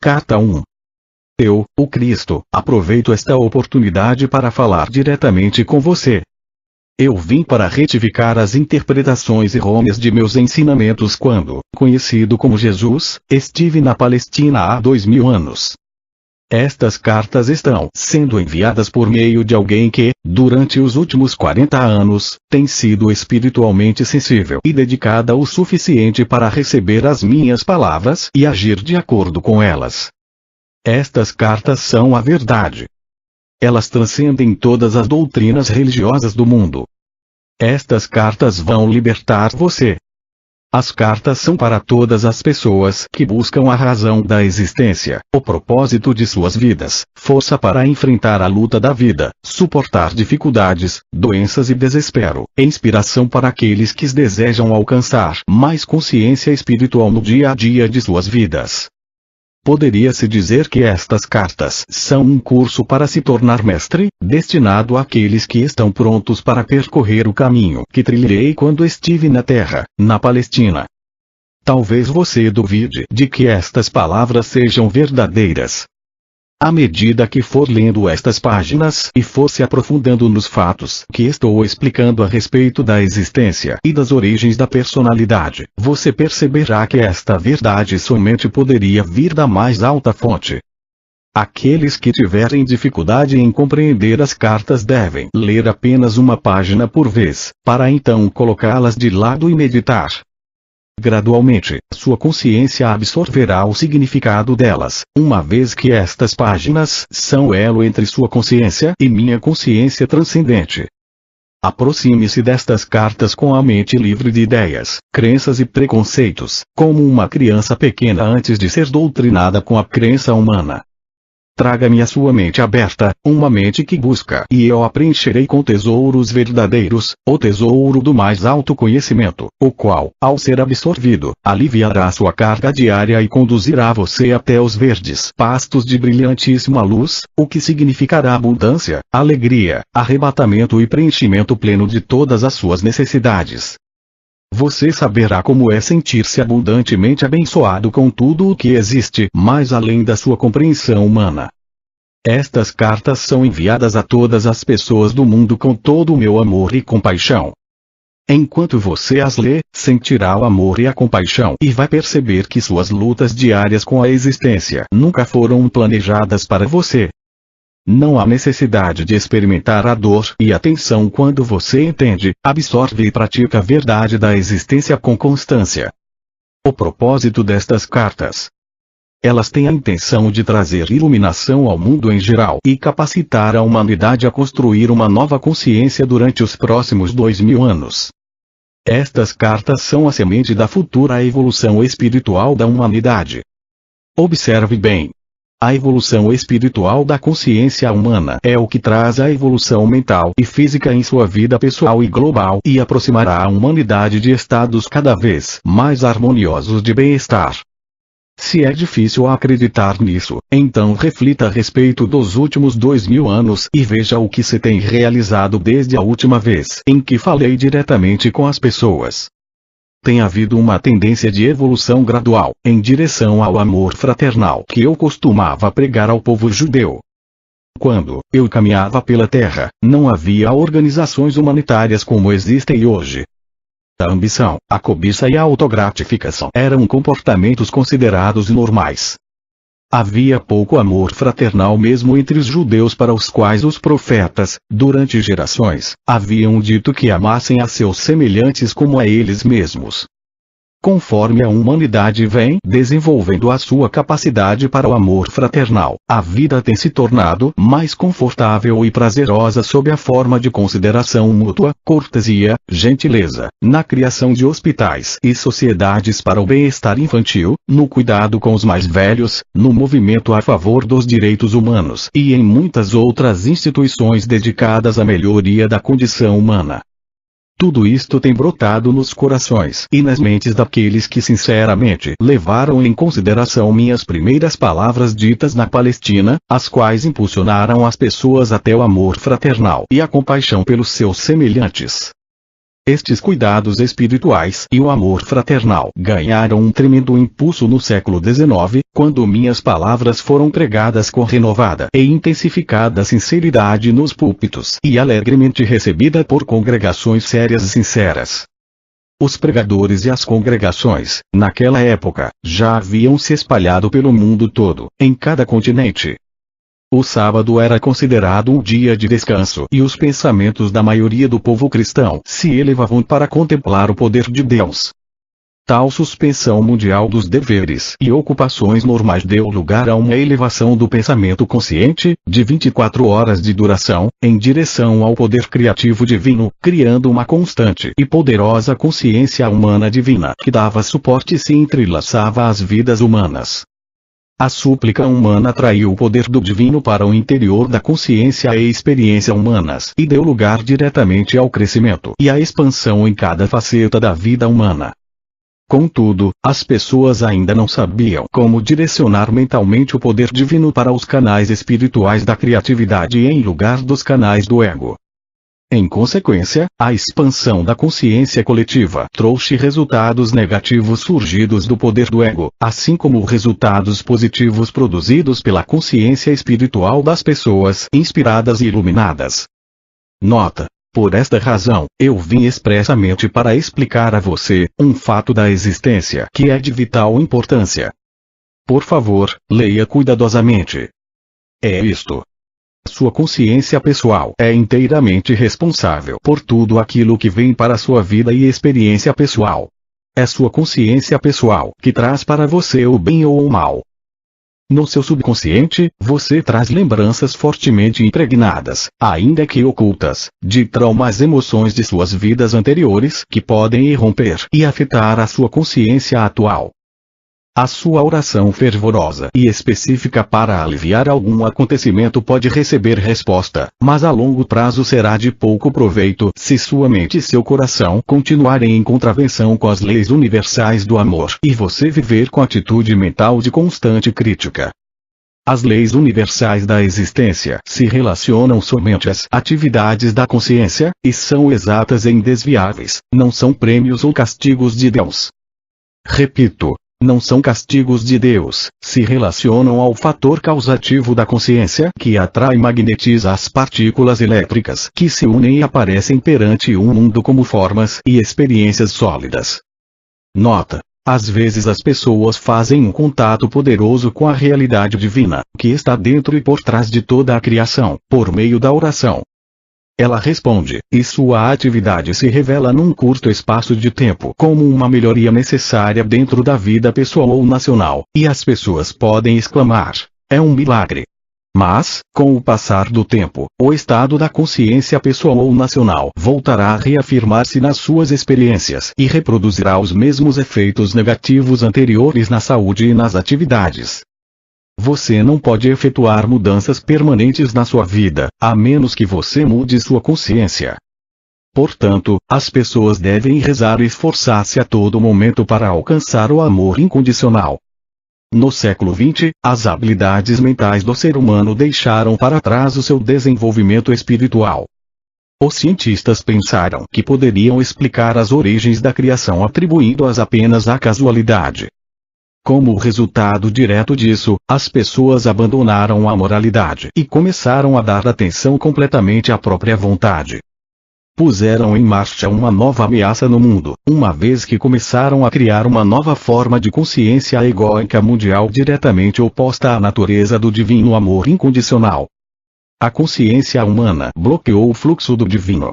Carta 1. Eu, o Cristo, aproveito esta oportunidade para falar diretamente com você. Eu vim para retificar as interpretações errôneas de meus ensinamentos quando, conhecido como Jesus, estive na Palestina há 2000 anos. Estas cartas estão sendo enviadas por meio de alguém que, durante os últimos 40 anos, tem sido espiritualmente sensível e dedicada o suficiente para receber as minhas palavras e agir de acordo com elas. Estas cartas são a verdade. Elas transcendem todas as doutrinas religiosas do mundo. Estas cartas vão libertar você. As cartas são para todas as pessoas que buscam a razão da existência, o propósito de suas vidas, força para enfrentar a luta da vida, suportar dificuldades, doenças e desespero, inspiração para aqueles que desejam alcançar mais consciência espiritual no dia a dia de suas vidas. Poderia-se dizer que estas cartas são um curso para se tornar mestre, destinado àqueles que estão prontos para percorrer o caminho que trilhei quando estive na Terra, na Palestina. Talvez você duvide de que estas palavras sejam verdadeiras. À medida que for lendo estas páginas e for se aprofundando nos fatos que estou explicando a respeito da existência e das origens da personalidade, você perceberá que esta verdade somente poderia vir da mais alta fonte. Aqueles que tiverem dificuldade em compreender as cartas devem ler apenas uma página por vez, para então colocá-las de lado e meditar. Gradualmente, sua consciência absorverá o significado delas, uma vez que estas páginas são o elo entre sua consciência e minha consciência transcendente. Aproxime-se destas cartas com a mente livre de ideias, crenças e preconceitos, como uma criança pequena antes de ser doutrinada com a crença humana. Traga-me a sua mente aberta, uma mente que busca, e eu a preencherei com tesouros verdadeiros, o tesouro do mais alto conhecimento, o qual, ao ser absorvido, aliviará sua carga diária e conduzirá você até os verdes pastos de brilhantíssima luz, o que significará abundância, alegria, arrebatamento e preenchimento pleno de todas as suas necessidades. Você saberá como é sentir-se abundantemente abençoado com tudo o que existe mais além da sua compreensão humana. Estas cartas são enviadas a todas as pessoas do mundo com todo o meu amor e compaixão. Enquanto você as lê, sentirá o amor e a compaixão e vai perceber que suas lutas diárias com a existência nunca foram planejadas para você. Não há necessidade de experimentar a dor e a tensão quando você entende, absorve e pratica a verdade da existência com constância. O propósito destas cartas. Elas têm a intenção de trazer iluminação ao mundo em geral e capacitar a humanidade a construir uma nova consciência durante os próximos 2000 anos. Estas cartas são a semente da futura evolução espiritual da humanidade. Observe bem. A evolução espiritual da consciência humana é o que traz a evolução mental e física em sua vida pessoal e global e aproximará a humanidade de estados cada vez mais harmoniosos de bem-estar. Se é difícil acreditar nisso, então reflita a respeito dos últimos 2000 anos e veja o que se tem realizado desde a última vez em que falei diretamente com as pessoas. Tem havido uma tendência de evolução gradual, em direção ao amor fraternal que eu costumava pregar ao povo judeu. Quando eu caminhava pela terra, não havia organizações humanitárias como existem hoje. A ambição, a cobiça e a autogratificação eram comportamentos considerados normais. Havia pouco amor fraternal mesmo entre os judeus para os quais os profetas, durante gerações, haviam dito que amassem a seus semelhantes como a eles mesmos. Conforme a humanidade vem desenvolvendo a sua capacidade para o amor fraternal, a vida tem se tornado mais confortável e prazerosa sob a forma de consideração mútua, cortesia, gentileza, na criação de hospitais e sociedades para o bem-estar infantil, no cuidado com os mais velhos, no movimento a favor dos direitos humanos e em muitas outras instituições dedicadas à melhoria da condição humana. Tudo isto tem brotado nos corações e nas mentes daqueles que sinceramente levaram em consideração minhas primeiras palavras ditas na Palestina, as quais impulsionaram as pessoas até o amor fraternal e a compaixão pelos seus semelhantes. Estes cuidados espirituais e o amor fraternal ganharam um tremendo impulso no século XIX, quando minhas palavras foram pregadas com renovada e intensificada sinceridade nos púlpitos e alegremente recebida por congregações sérias e sinceras. Os pregadores e as congregações, naquela época, já haviam se espalhado pelo mundo todo, em cada continente. O sábado era considerado um dia de descanso e os pensamentos da maioria do povo cristão se elevavam para contemplar o poder de Deus. Tal suspensão mundial dos deveres e ocupações normais deu lugar a uma elevação do pensamento consciente, de 24 horas de duração, em direção ao poder criativo divino, criando uma constante e poderosa consciência humana divina que dava suporte e se entrelaçava às vidas humanas. A súplica humana atraiu o poder do divino para o interior da consciência e experiência humanas e deu lugar diretamente ao crescimento e à expansão em cada faceta da vida humana. Contudo, as pessoas ainda não sabiam como direcionar mentalmente o poder divino para os canais espirituais da criatividade em lugar dos canais do ego. Em consequência, a expansão da consciência coletiva trouxe resultados negativos surgidos do poder do ego, assim como resultados positivos produzidos pela consciência espiritual das pessoas inspiradas e iluminadas. Nota: por esta razão, eu vim expressamente para explicar a você um fato da existência que é de vital importância. Por favor, leia cuidadosamente. É isto. Sua consciência pessoal é inteiramente responsável por tudo aquilo que vem para sua vida e experiência pessoal. É sua consciência pessoal que traz para você o bem ou o mal. No seu subconsciente, você traz lembranças fortemente impregnadas, ainda que ocultas, de traumas e emoções de suas vidas anteriores que podem irromper e afetar a sua consciência atual. A sua oração fervorosa e específica para aliviar algum acontecimento pode receber resposta, mas a longo prazo será de pouco proveito se sua mente e seu coração continuarem em contravenção com as leis universais do amor e você viver com atitude mental de constante crítica. As leis universais da existência se relacionam somente às atividades da consciência, e são exatas e indesviáveis, não são prêmios ou castigos de Deus. Repito. Não são castigos de Deus, se relacionam ao fator causativo da consciência que atrai e magnetiza as partículas elétricas que se unem e aparecem perante um mundo como formas e experiências sólidas. Nota: às vezes as pessoas fazem um contato poderoso com a realidade divina, que está dentro e por trás de toda a criação, por meio da oração. Ela responde, e sua atividade se revela num curto espaço de tempo como uma melhoria necessária dentro da vida pessoal ou nacional, e as pessoas podem exclamar: é um milagre. Mas, com o passar do tempo, o estado da consciência pessoal ou nacional voltará a reafirmar-se nas suas experiências e reproduzirá os mesmos efeitos negativos anteriores na saúde e nas atividades. Você não pode efetuar mudanças permanentes na sua vida, a menos que você mude sua consciência. Portanto, as pessoas devem rezar e esforçar-se a todo momento para alcançar o amor incondicional. No século XX, as habilidades mentais do ser humano deixaram para trás o seu desenvolvimento espiritual. Os cientistas pensaram que poderiam explicar as origens da criação atribuindo-as apenas à casualidade. Como resultado direto disso, as pessoas abandonaram a moralidade e começaram a dar atenção completamente à própria vontade. Puseram em marcha uma nova ameaça no mundo, uma vez que começaram a criar uma nova forma de consciência egóica mundial diretamente oposta à natureza do divino amor incondicional. A consciência humana bloqueou o fluxo do divino.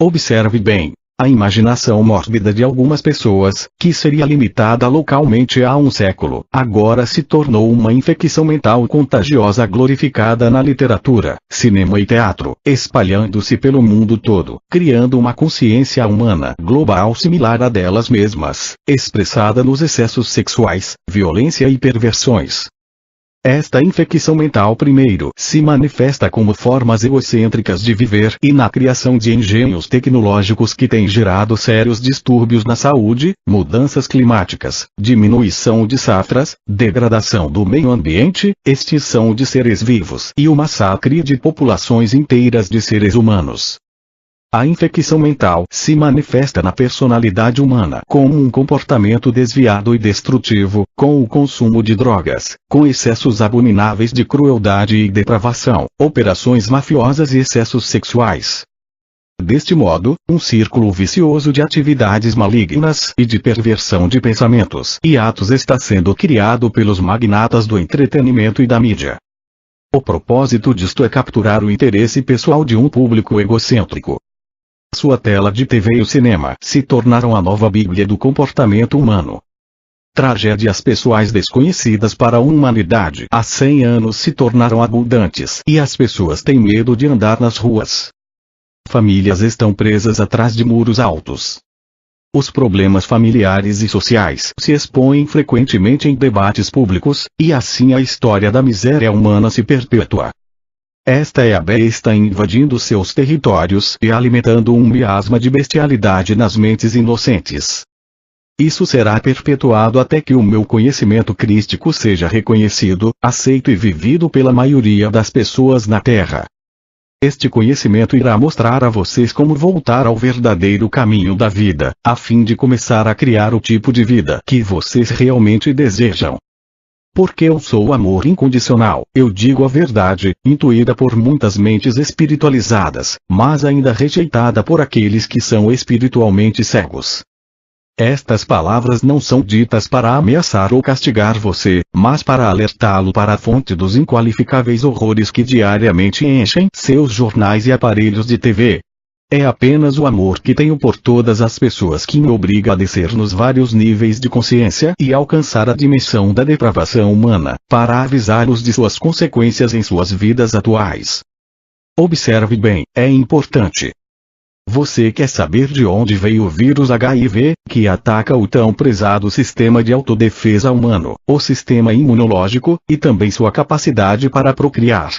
Observe bem. A imaginação mórbida de algumas pessoas, que seria limitada localmente há um século, agora se tornou uma infecção mental contagiosa glorificada na literatura, cinema e teatro, espalhando-se pelo mundo todo, criando uma consciência humana global similar à delas mesmas, expressada nos excessos sexuais, violência e perversões. Esta infecção mental primeiro se manifesta como formas egocêntricas de viver e na criação de engenhos tecnológicos que têm gerado sérios distúrbios na saúde, mudanças climáticas, diminuição de safras, degradação do meio ambiente, extinção de seres vivos e o massacre de populações inteiras de seres humanos. A infecção mental se manifesta na personalidade humana como um comportamento desviado e destrutivo, com o consumo de drogas, com excessos abomináveis de crueldade e depravação, operações mafiosas e excessos sexuais. Deste modo, um círculo vicioso de atividades malignas e de perversão de pensamentos e atos está sendo criado pelos magnatas do entretenimento e da mídia. O propósito disto é capturar o interesse pessoal de um público egocêntrico. Sua tela de TV e o cinema se tornaram a nova Bíblia do comportamento humano. Tragédias pessoais desconhecidas para a humanidade há 100 anos se tornaram abundantes e as pessoas têm medo de andar nas ruas. Famílias estão presas atrás de muros altos. Os problemas familiares e sociais se expõem frequentemente em debates públicos, e assim a história da miséria humana se perpetua. Esta é a besta invadindo seus territórios e alimentando um miasma de bestialidade nas mentes inocentes. Isso será perpetuado até que o meu conhecimento crístico seja reconhecido, aceito e vivido pela maioria das pessoas na Terra. Este conhecimento irá mostrar a vocês como voltar ao verdadeiro caminho da vida, a fim de começar a criar o tipo de vida que vocês realmente desejam. Porque eu sou o amor incondicional, eu digo a verdade, intuída por muitas mentes espiritualizadas, mas ainda rejeitada por aqueles que são espiritualmente cegos. Estas palavras não são ditas para ameaçar ou castigar você, mas para alertá-lo para a fonte dos inqualificáveis horrores que diariamente enchem seus jornais e aparelhos de TV. É apenas o amor que tenho por todas as pessoas que me obriga a descer nos vários níveis de consciência e alcançar a dimensão da depravação humana, para avisá-los de suas consequências em suas vidas atuais. Observe bem, é importante. Você quer saber de onde veio o vírus HIV, que ataca o tão prezado sistema de autodefesa humano, o sistema imunológico, e também sua capacidade para procriar?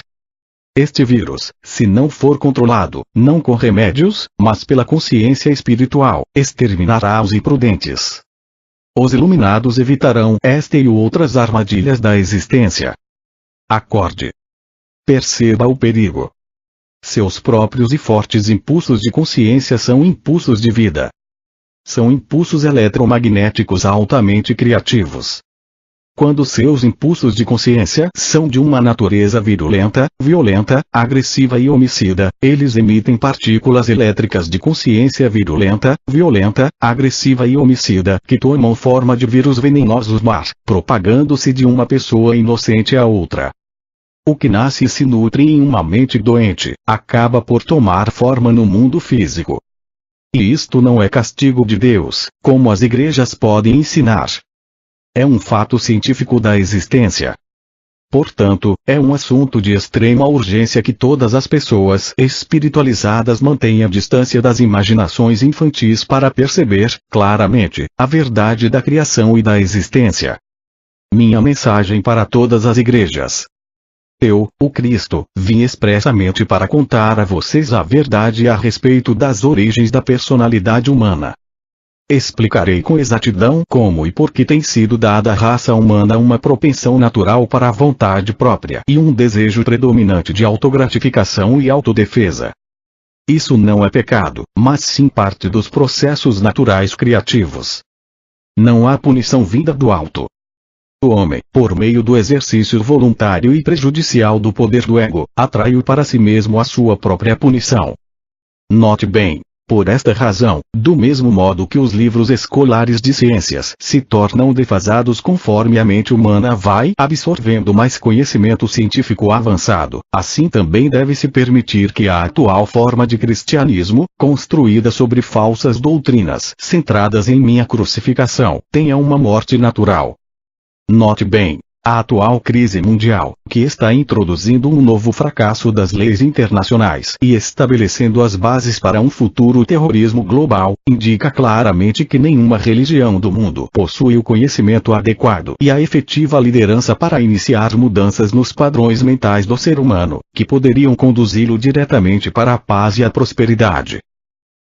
Este vírus, se não for controlado, não com remédios, mas pela consciência espiritual, exterminará os imprudentes. Os iluminados evitarão esta e outras armadilhas da existência. Acorde. Perceba o perigo. Seus próprios e fortes impulsos de consciência são impulsos de vida. São impulsos eletromagnéticos altamente criativos. Quando seus impulsos de consciência são de uma natureza virulenta, violenta, agressiva e homicida, eles emitem partículas elétricas de consciência virulenta, violenta, agressiva e homicida, que tomam forma de vírus venenosos propagando-se de uma pessoa inocente a outra. O que nasce e se nutre em uma mente doente, acaba por tomar forma no mundo físico. E isto não é castigo de Deus, como as igrejas podem ensinar. É um fato científico da existência. Portanto, é um assunto de extrema urgência que todas as pessoas espiritualizadas mantenham distância das imaginações infantis para perceber, claramente, a verdade da criação e da existência. Minha mensagem para todas as igrejas. Eu, o Cristo, vim expressamente para contar a vocês a verdade a respeito das origens da personalidade humana. Explicarei com exatidão como e por que tem sido dada à raça humana uma propensão natural para a vontade própria e um desejo predominante de autogratificação e autodefesa. Isso não é pecado, mas sim parte dos processos naturais criativos. Não há punição vinda do alto. O homem, por meio do exercício voluntário e prejudicial do poder do ego, atraiu para si mesmo a sua própria punição. Note bem. Por esta razão, do mesmo modo que os livros escolares de ciências se tornam defasados conforme a mente humana vai absorvendo mais conhecimento científico avançado, assim também deve-se permitir que a atual forma de cristianismo, construída sobre falsas doutrinas centradas em minha crucificação, tenha uma morte natural. Note bem. A atual crise mundial, que está introduzindo um novo fracasso das leis internacionais e estabelecendo as bases para um futuro terrorismo global, indica claramente que nenhuma religião do mundo possui o conhecimento adequado e a efetiva liderança para iniciar mudanças nos padrões mentais do ser humano, que poderiam conduzi-lo diretamente para a paz e a prosperidade.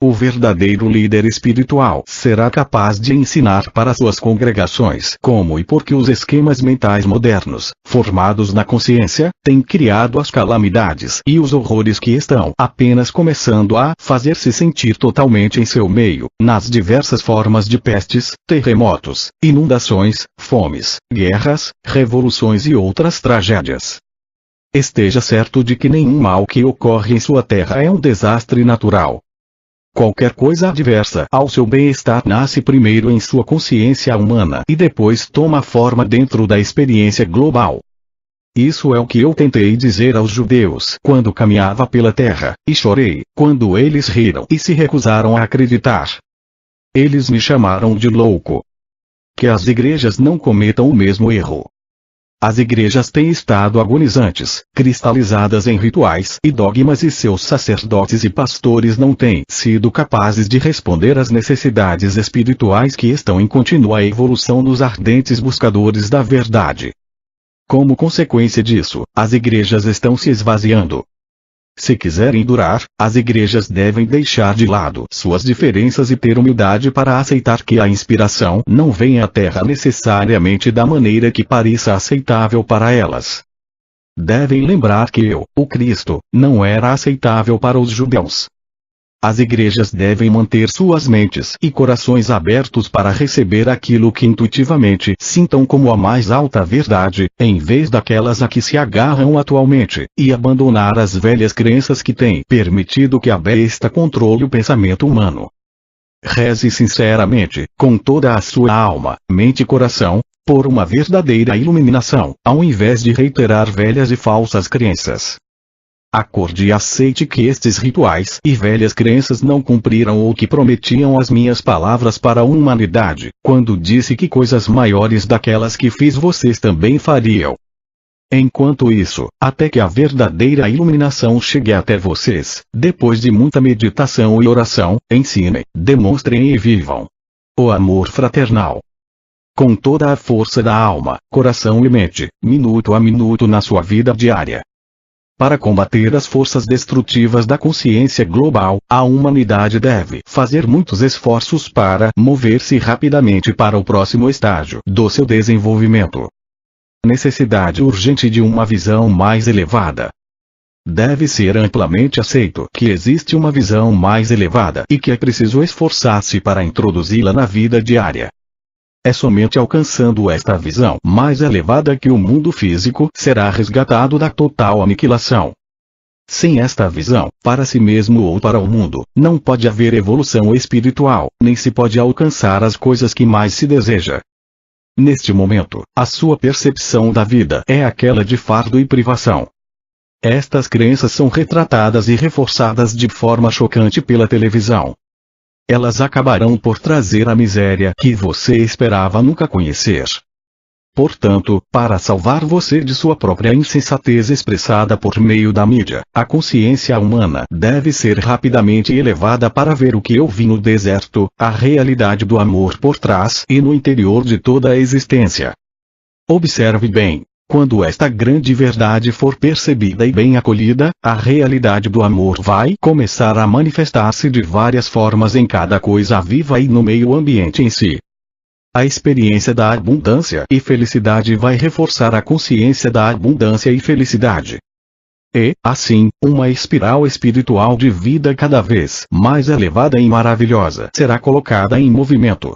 O verdadeiro líder espiritual será capaz de ensinar para suas congregações como e por que os esquemas mentais modernos, formados na consciência, têm criado as calamidades e os horrores que estão apenas começando a fazer-se sentir totalmente em seu meio, nas diversas formas de pestes, terremotos, inundações, fomes, guerras, revoluções e outras tragédias. Esteja certo de que nenhum mal que ocorre em sua terra é um desastre natural. Qualquer coisa adversa ao seu bem-estar nasce primeiro em sua consciência humana e depois toma forma dentro da experiência global. Isso é o que eu tentei dizer aos judeus quando caminhava pela terra, e chorei quando eles riram e se recusaram a acreditar. Eles me chamaram de louco. Que as igrejas não cometam o mesmo erro. As igrejas têm estado agonizantes, cristalizadas em rituais e dogmas, e seus sacerdotes e pastores não têm sido capazes de responder às necessidades espirituais que estão em contínua evolução nos ardentes buscadores da verdade. Como consequência disso, as igrejas estão se esvaziando. Se quiserem durar, as igrejas devem deixar de lado suas diferenças e ter humildade para aceitar que a inspiração não vem à Terra necessariamente da maneira que pareça aceitável para elas. Devem lembrar que o Cristo, não era aceitável para os judeus. As igrejas devem manter suas mentes e corações abertos para receber aquilo que intuitivamente sintam como a mais alta verdade, em vez daquelas a que se agarram atualmente, e abandonar as velhas crenças que têm permitido que a besta controle o pensamento humano. Reze sinceramente, com toda a sua alma, mente e coração, por uma verdadeira iluminação, ao invés de reiterar velhas e falsas crenças. Acorde e aceite que estes rituais e velhas crenças não cumpriram o que prometiam as minhas palavras para a humanidade, quando disse que coisas maiores daquelas que fiz vocês também fariam. Enquanto isso, até que a verdadeira iluminação chegue até vocês, depois de muita meditação e oração, ensinem, demonstrem e vivam o amor fraternal. Com toda a força da alma, coração e mente, minuto a minuto na sua vida diária. Para combater as forças destrutivas da consciência global, a humanidade deve fazer muitos esforços para mover-se rapidamente para o próximo estágio do seu desenvolvimento. Necessidade urgente de uma visão mais elevada. Deve ser amplamente aceito que existe uma visão mais elevada e que é preciso esforçar-se para introduzi-la na vida diária. É somente alcançando esta visão mais elevada que o mundo físico será resgatado da total aniquilação. Sem esta visão, para si mesmo ou para o mundo, não pode haver evolução espiritual, nem se pode alcançar as coisas que mais se deseja. Neste momento, a sua percepção da vida é aquela de fardo e privação. Estas crenças são retratadas e reforçadas de forma chocante pela televisão. Elas acabarão por trazer a miséria que você esperava nunca conhecer. Portanto, para salvar você de sua própria insensatez expressada por meio da mídia, a consciência humana deve ser rapidamente elevada para ver o que eu vi no deserto, a realidade do amor por trás e no interior de toda a existência. Observe bem. Quando esta grande verdade for percebida e bem acolhida, a realidade do amor vai começar a manifestar-se de várias formas em cada coisa viva e no meio ambiente em si. A experiência da abundância e felicidade vai reforçar a consciência da abundância e felicidade. E, assim, uma espiral espiritual de vida cada vez mais elevada e maravilhosa será colocada em movimento.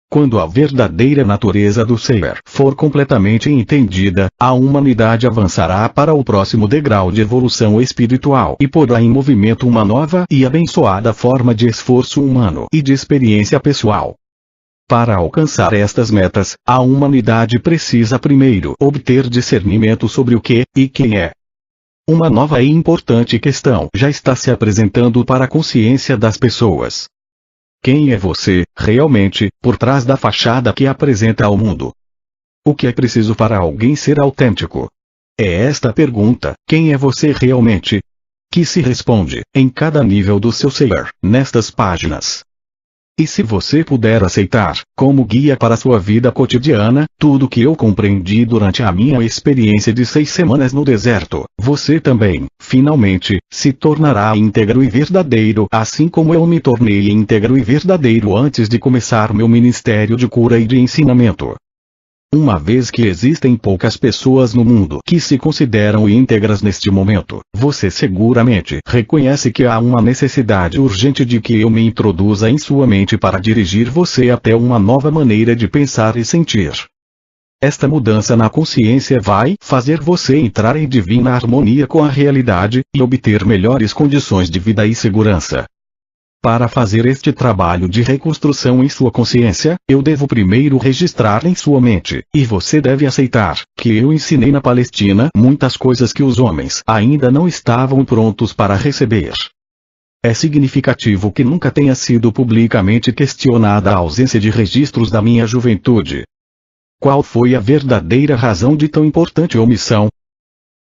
Quando a verdadeira natureza do ser for completamente entendida, a humanidade avançará para o próximo degrau de evolução espiritual e porá em movimento uma nova e abençoada forma de esforço humano e de experiência pessoal. Para alcançar estas metas, a humanidade precisa primeiro obter discernimento sobre o que e quem é. Uma nova e importante questão já está se apresentando para a consciência das pessoas. Quem é você, realmente, por trás da fachada que apresenta ao mundo? O que é preciso para alguém ser autêntico? É esta pergunta, quem é você realmente? Que se responde, em cada nível do seu ser, nestas páginas. E se você puder aceitar, como guia para sua vida cotidiana, tudo que eu compreendi durante a minha experiência de 6 semanas no deserto, você também, finalmente, se tornará íntegro e verdadeiro, assim como eu me tornei íntegro e verdadeiro antes de começar meu ministério de cura e de ensinamento. Uma vez que existem poucas pessoas no mundo que se consideram íntegras neste momento, você seguramente reconhece que há uma necessidade urgente de que eu me introduza em sua mente para dirigir você até uma nova maneira de pensar e sentir. Esta mudança na consciência vai fazer você entrar em divina harmonia com a realidade, e obter melhores condições de vida e segurança. Para fazer este trabalho de reconstrução em sua consciência, eu devo primeiro registrar em sua mente, e você deve aceitar, que eu ensinei na Palestina muitas coisas que os homens ainda não estavam prontos para receber. É significativo que nunca tenha sido publicamente questionada a ausência de registros da minha juventude. Qual foi a verdadeira razão de tão importante omissão?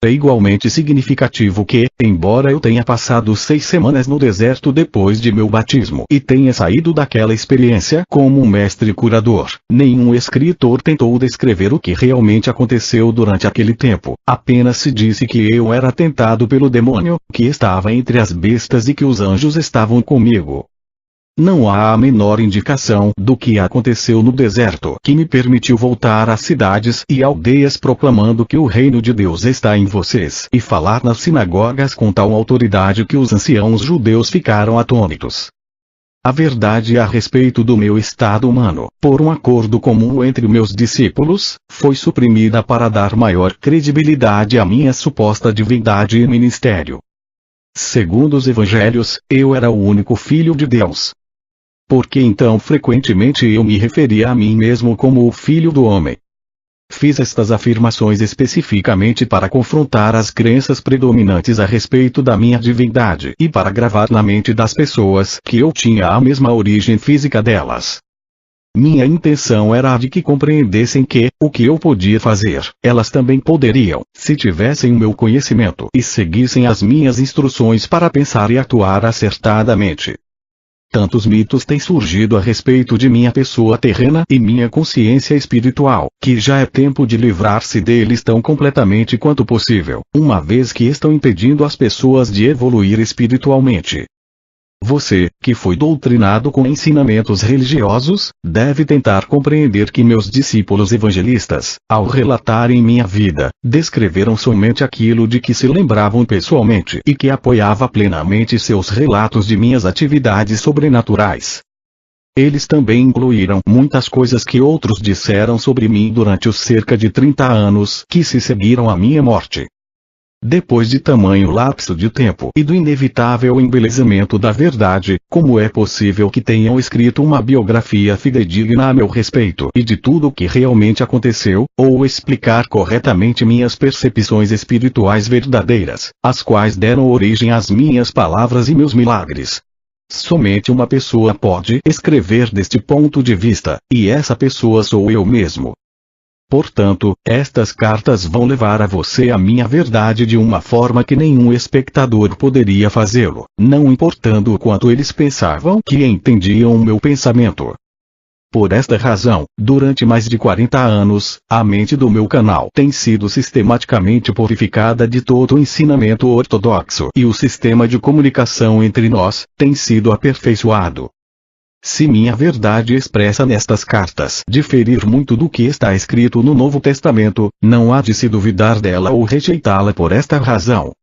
É igualmente significativo que, embora eu tenha passado 6 semanas no deserto depois de meu batismo e tenha saído daquela experiência como um mestre curador, nenhum escritor tentou descrever o que realmente aconteceu durante aquele tempo, apenas se disse que eu era tentado pelo demônio, que estava entre as bestas e que os anjos estavam comigo. Não há a menor indicação do que aconteceu no deserto que me permitiu voltar às cidades e aldeias proclamando que o reino de Deus está em vocês e falar nas sinagogas com tal autoridade que os anciãos judeus ficaram atônitos. A verdade a respeito do meu estado humano, por um acordo comum entre meus discípulos, foi suprimida para dar maior credibilidade à minha suposta divindade e ministério. Segundo os evangelhos, eu era o único filho de Deus. Porque então frequentemente eu me referia a mim mesmo como o Filho do Homem. Fiz estas afirmações especificamente para confrontar as crenças predominantes a respeito da minha divindade e para gravar na mente das pessoas que eu tinha a mesma origem física delas. Minha intenção era a de que compreendessem que, o que eu podia fazer, elas também poderiam, se tivessem o meu conhecimento e seguissem as minhas instruções para pensar e atuar acertadamente. Tantos mitos têm surgido a respeito de minha pessoa terrena e minha consciência espiritual, que já é tempo de livrar-se deles tão completamente quanto possível, uma vez que estão impedindo as pessoas de evoluir espiritualmente. Você, que foi doutrinado com ensinamentos religiosos, deve tentar compreender que meus discípulos evangelistas, ao relatarem minha vida, descreveram somente aquilo de que se lembravam pessoalmente e que apoiava plenamente seus relatos de minhas atividades sobrenaturais. Eles também incluíram muitas coisas que outros disseram sobre mim durante os cerca de 30 anos que se seguiram à minha morte. Depois de tamanho lapso de tempo e do inevitável embelezamento da verdade, como é possível que tenham escrito uma biografia fidedigna a meu respeito e de tudo o que realmente aconteceu, ou explicar corretamente minhas percepções espirituais verdadeiras, as quais deram origem às minhas palavras e meus milagres? Somente uma pessoa pode escrever deste ponto de vista, e essa pessoa sou eu mesmo. Portanto, estas cartas vão levar a você a minha verdade de uma forma que nenhum espectador poderia fazê-lo, não importando o quanto eles pensavam que entendiam o meu pensamento. Por esta razão, durante mais de 40 anos, a mente do meu canal tem sido sistematicamente purificada de todo o ensinamento ortodoxo e o sistema de comunicação entre nós tem sido aperfeiçoado. Se minha verdade expressa nestas cartas diferir muito do que está escrito no Novo Testamento, não há de se duvidar dela ou rejeitá-la por esta razão.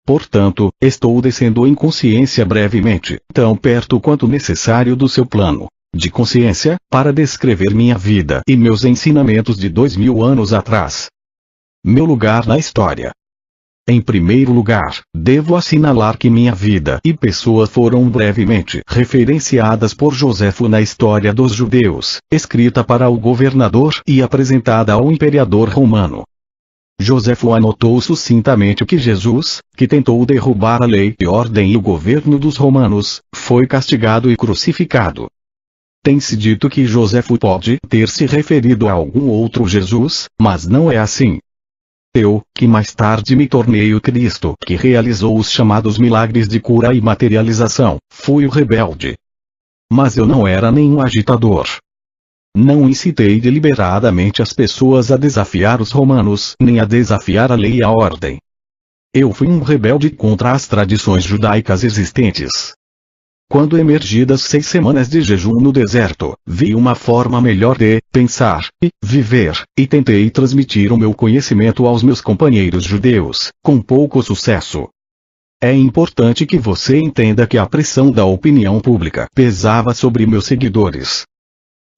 Portanto, estou descendo em consciência brevemente, tão perto quanto necessário do seu plano de consciência, para descrever minha vida e meus ensinamentos de 2000 anos atrás. Meu lugar na história. Em primeiro lugar, devo assinalar que minha vida e pessoa foram brevemente referenciadas por Joséfo na História dos Judeus, escrita para o governador e apresentada ao imperador romano. Joséfo anotou sucintamente que Jesus, que tentou derrubar a lei e ordem e o governo dos romanos, foi castigado e crucificado. Tem-se dito que Joséfo pode ter se referido a algum outro Jesus, mas não é assim. Eu, que mais tarde me tornei o Cristo que realizou os chamados milagres de cura e materialização, fui o rebelde. Mas eu não era nenhum agitador. Não incitei deliberadamente as pessoas a desafiar os romanos, nem a desafiar a lei e a ordem. Eu fui um rebelde contra as tradições judaicas existentes. Quando emergi das 6 semanas de jejum no deserto, vi uma forma melhor de pensar e viver, e tentei transmitir o meu conhecimento aos meus companheiros judeus, com pouco sucesso. É importante que você entenda que a pressão da opinião pública pesava sobre meus seguidores.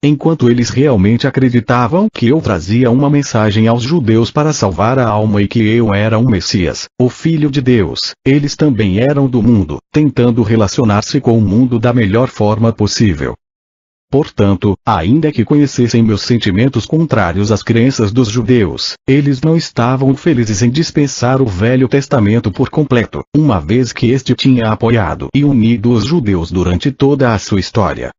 Enquanto eles realmente acreditavam que eu trazia uma mensagem aos judeus para salvar a alma e que eu era um Messias, o Filho de Deus, eles também eram do mundo, tentando relacionar-se com o mundo da melhor forma possível. Portanto, ainda que conhecessem meus sentimentos contrários às crenças dos judeus, eles não estavam felizes em dispensar o Velho Testamento por completo, uma vez que este tinha apoiado e unido os judeus durante toda a sua história.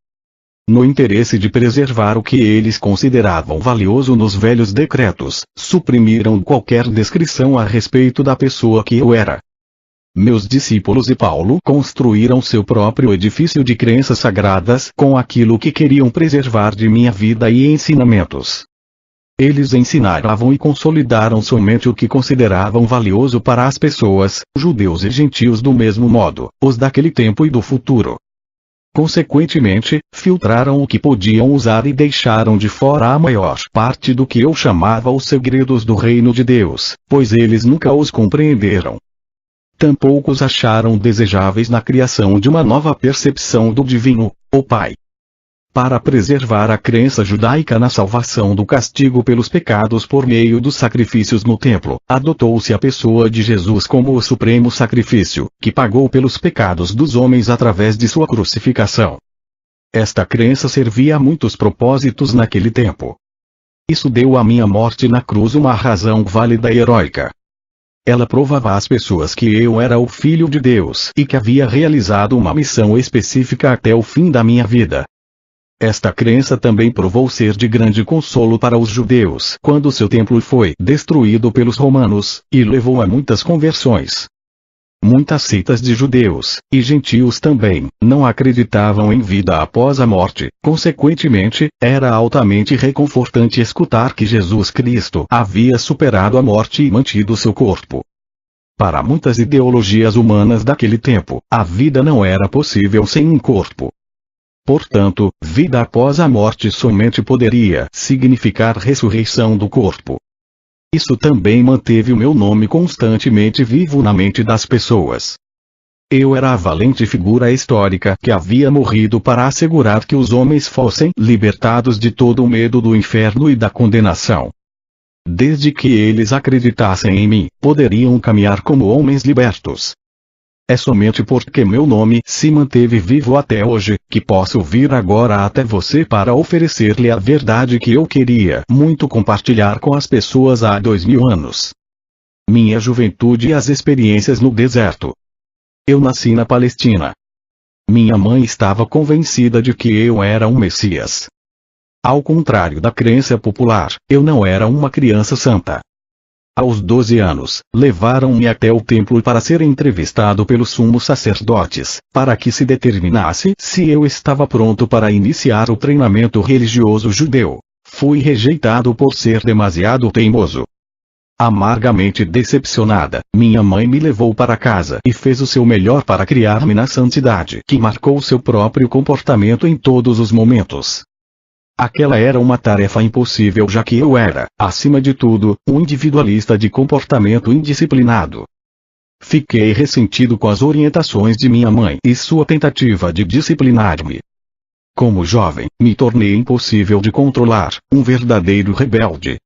No interesse de preservar o que eles consideravam valioso nos velhos decretos, suprimiram qualquer descrição a respeito da pessoa que eu era. Meus discípulos e Paulo construíram seu próprio edifício de crenças sagradas com aquilo que queriam preservar de minha vida e ensinamentos. Eles ensinavam e consolidaram somente o que consideravam valioso para as pessoas, judeus e gentios do mesmo modo, os daquele tempo e do futuro. Consequentemente, filtraram o que podiam usar e deixaram de fora a maior parte do que eu chamava os segredos do reino de Deus, pois eles nunca os compreenderam. Tampouco os acharam desejáveis na criação de uma nova percepção do divino, o Pai. Para preservar a crença judaica na salvação do castigo pelos pecados por meio dos sacrifícios no templo, adotou-se a pessoa de Jesus como o supremo sacrifício, que pagou pelos pecados dos homens através de sua crucificação. Esta crença servia a muitos propósitos naquele tempo. Isso deu à minha morte na cruz uma razão válida e heróica. Ela provava às pessoas que eu era o Filho de Deus e que havia realizado uma missão específica até o fim da minha vida. Esta crença também provou ser de grande consolo para os judeus quando seu templo foi destruído pelos romanos, e levou a muitas conversões. Muitas seitas de judeus, e gentios também, não acreditavam em vida após a morte, consequentemente, era altamente reconfortante escutar que Jesus Cristo havia superado a morte e mantido seu corpo. Para muitas ideologias humanas daquele tempo, a vida não era possível sem um corpo. Portanto, vida após a morte somente poderia significar ressurreição do corpo. Isso também manteve o meu nome constantemente vivo na mente das pessoas. Eu era a valente figura histórica que havia morrido para assegurar que os homens fossem libertados de todo o medo do inferno e da condenação. Desde que eles acreditassem em mim, poderiam caminhar como homens libertos. É somente porque meu nome se manteve vivo até hoje, que posso vir agora até você para oferecer-lhe a verdade que eu queria muito compartilhar com as pessoas há 2000 anos. Minha juventude e as experiências no deserto. Eu nasci na Palestina. Minha mãe estava convencida de que eu era um Messias. Ao contrário da crença popular, eu não era uma criança santa. Aos 12 anos, levaram-me até o templo para ser entrevistado pelos sumos sacerdotes, para que se determinasse se eu estava pronto para iniciar o treinamento religioso judeu. Fui rejeitado por ser demasiado teimoso. Amargamente decepcionada, minha mãe me levou para casa e fez o seu melhor para criar-me na santidade que marcou seu próprio comportamento em todos os momentos. Aquela era uma tarefa impossível já que eu era, acima de tudo, um individualista de comportamento indisciplinado. Fiquei ressentido com as orientações de minha mãe e sua tentativa de disciplinar-me. Como jovem, me tornei impossível de controlar, um verdadeiro rebelde.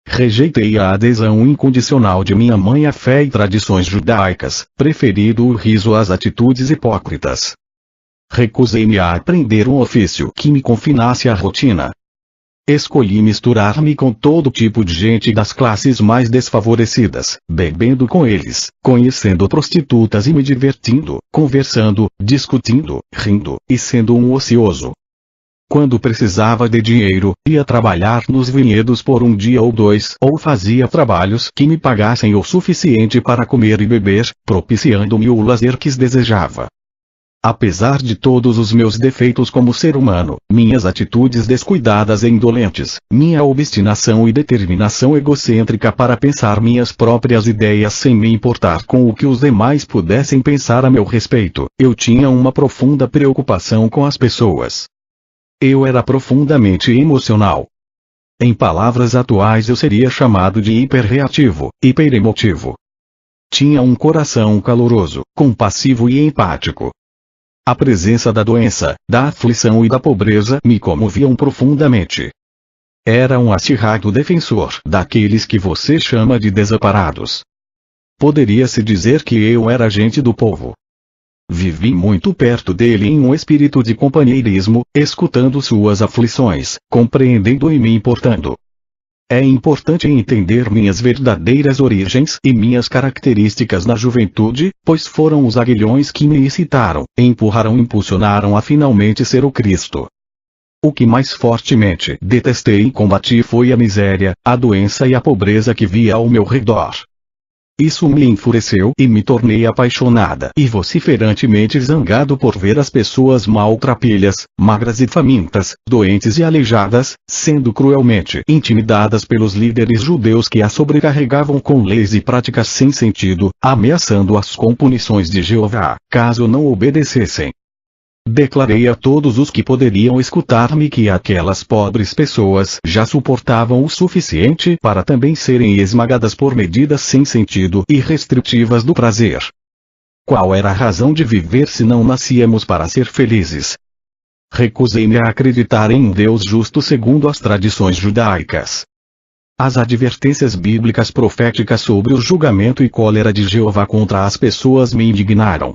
Rejeitei a adesão incondicional de minha mãe à fé e tradições judaicas, preferindo o riso às atitudes hipócritas. Recusei-me a aprender um ofício que me confinasse à rotina. Escolhi misturar-me com todo tipo de gente das classes mais desfavorecidas, bebendo com eles, conhecendo prostitutas e me divertindo, conversando, discutindo, rindo, e sendo um ocioso. Quando precisava de dinheiro, ia trabalhar nos vinhedos por um dia ou dois, ou fazia trabalhos que me pagassem o suficiente para comer e beber, propiciando-me o lazer que desejava. Apesar de todos os meus defeitos como ser humano, minhas atitudes descuidadas e indolentes, minha obstinação e determinação egocêntrica para pensar minhas próprias ideias sem me importar com o que os demais pudessem pensar a meu respeito, eu tinha uma profunda preocupação com as pessoas. Eu era profundamente emocional. Em palavras atuais eu seria chamado de hiperreativo, hiperemotivo. Tinha um coração caloroso, compassivo e empático. A presença da doença, da aflição e da pobreza me comoviam profundamente. Era um acirrado defensor daqueles que você chama de desamparados. Poderia-se dizer que eu era agente do povo. Vivi muito perto dele em um espírito de companheirismo, escutando suas aflições, compreendendo e me importando. É importante entender minhas verdadeiras origens e minhas características na juventude, pois foram os aguilhões que me excitaram, impulsionaram a finalmente ser o Cristo. O que mais fortemente detestei e combati foi a miséria, a doença e a pobreza que via ao meu redor. Isso me enfureceu e me tornei apaixonada e vociferantemente zangado por ver as pessoas maltrapilhas, magras e famintas, doentes e aleijadas, sendo cruelmente intimidadas pelos líderes judeus que as sobrecarregavam com leis e práticas sem sentido, ameaçando-as com punições de Jeová, caso não obedecessem. Declarei a todos os que poderiam escutar-me que aquelas pobres pessoas já suportavam o suficiente para também serem esmagadas por medidas sem sentido e restritivas do prazer. Qual era a razão de viver se não nascíamos para ser felizes? Recusei-me a acreditar em um Deus justo segundo as tradições judaicas. As advertências bíblicas proféticas sobre o julgamento e cólera de Jeová contra as pessoas me indignaram.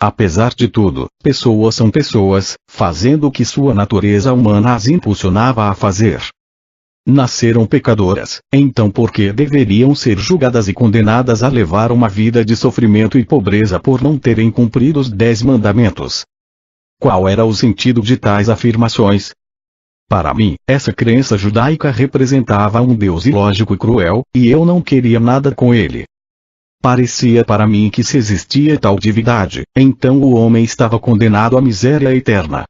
Apesar de tudo, pessoas são pessoas, fazendo o que sua natureza humana as impulsionava a fazer. Nasceram pecadoras, então por que deveriam ser julgadas e condenadas a levar uma vida de sofrimento e pobreza por não terem cumprido os 10 mandamentos? Qual era o sentido de tais afirmações? Para mim, essa crença judaica representava um Deus ilógico e cruel, e eu não queria nada com ele. Parecia para mim que se existia tal divindade, então o homem estava condenado à miséria eterna.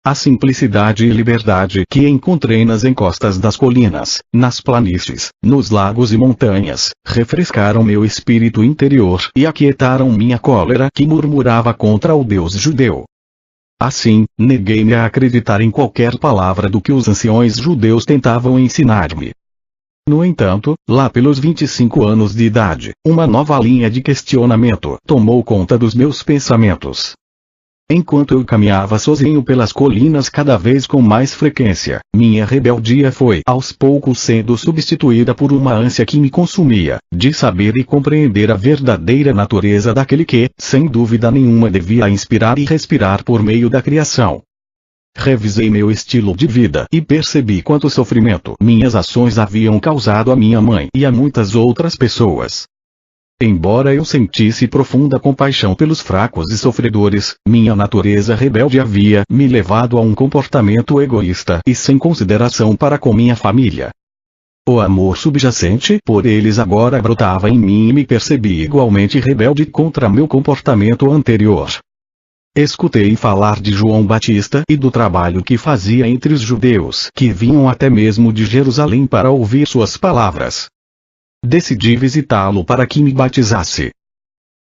A simplicidade e liberdade que encontrei nas encostas das colinas, nas planícies, nos lagos e montanhas, refrescaram meu espírito interior e aquietaram minha cólera que murmurava contra o Deus judeu. Assim, neguei-me a acreditar em qualquer palavra do que os anciões judeus tentavam ensinar-me. No entanto, lá pelos 25 anos de idade, uma nova linha de questionamento tomou conta dos meus pensamentos. Enquanto eu caminhava sozinho pelas colinas cada vez com mais frequência, minha rebeldia foi aos poucos sendo substituída por uma ânsia que me consumia, de saber e compreender a verdadeira natureza daquele que, sem dúvida nenhuma, devia inspirar e respirar por meio da criação. Revisei meu estilo de vida e percebi quanto sofrimento minhas ações haviam causado a minha mãe e a muitas outras pessoas. Embora eu sentisse profunda compaixão pelos fracos e sofredores, minha natureza rebelde havia me levado a um comportamento egoísta e sem consideração para com minha família. O amor subjacente por eles agora brotava em mim e me percebi igualmente rebelde contra meu comportamento anterior. Escutei falar de João Batista e do trabalho que fazia entre os judeus que vinham até mesmo de Jerusalém para ouvir suas palavras. Decidi visitá-lo para que me batizasse.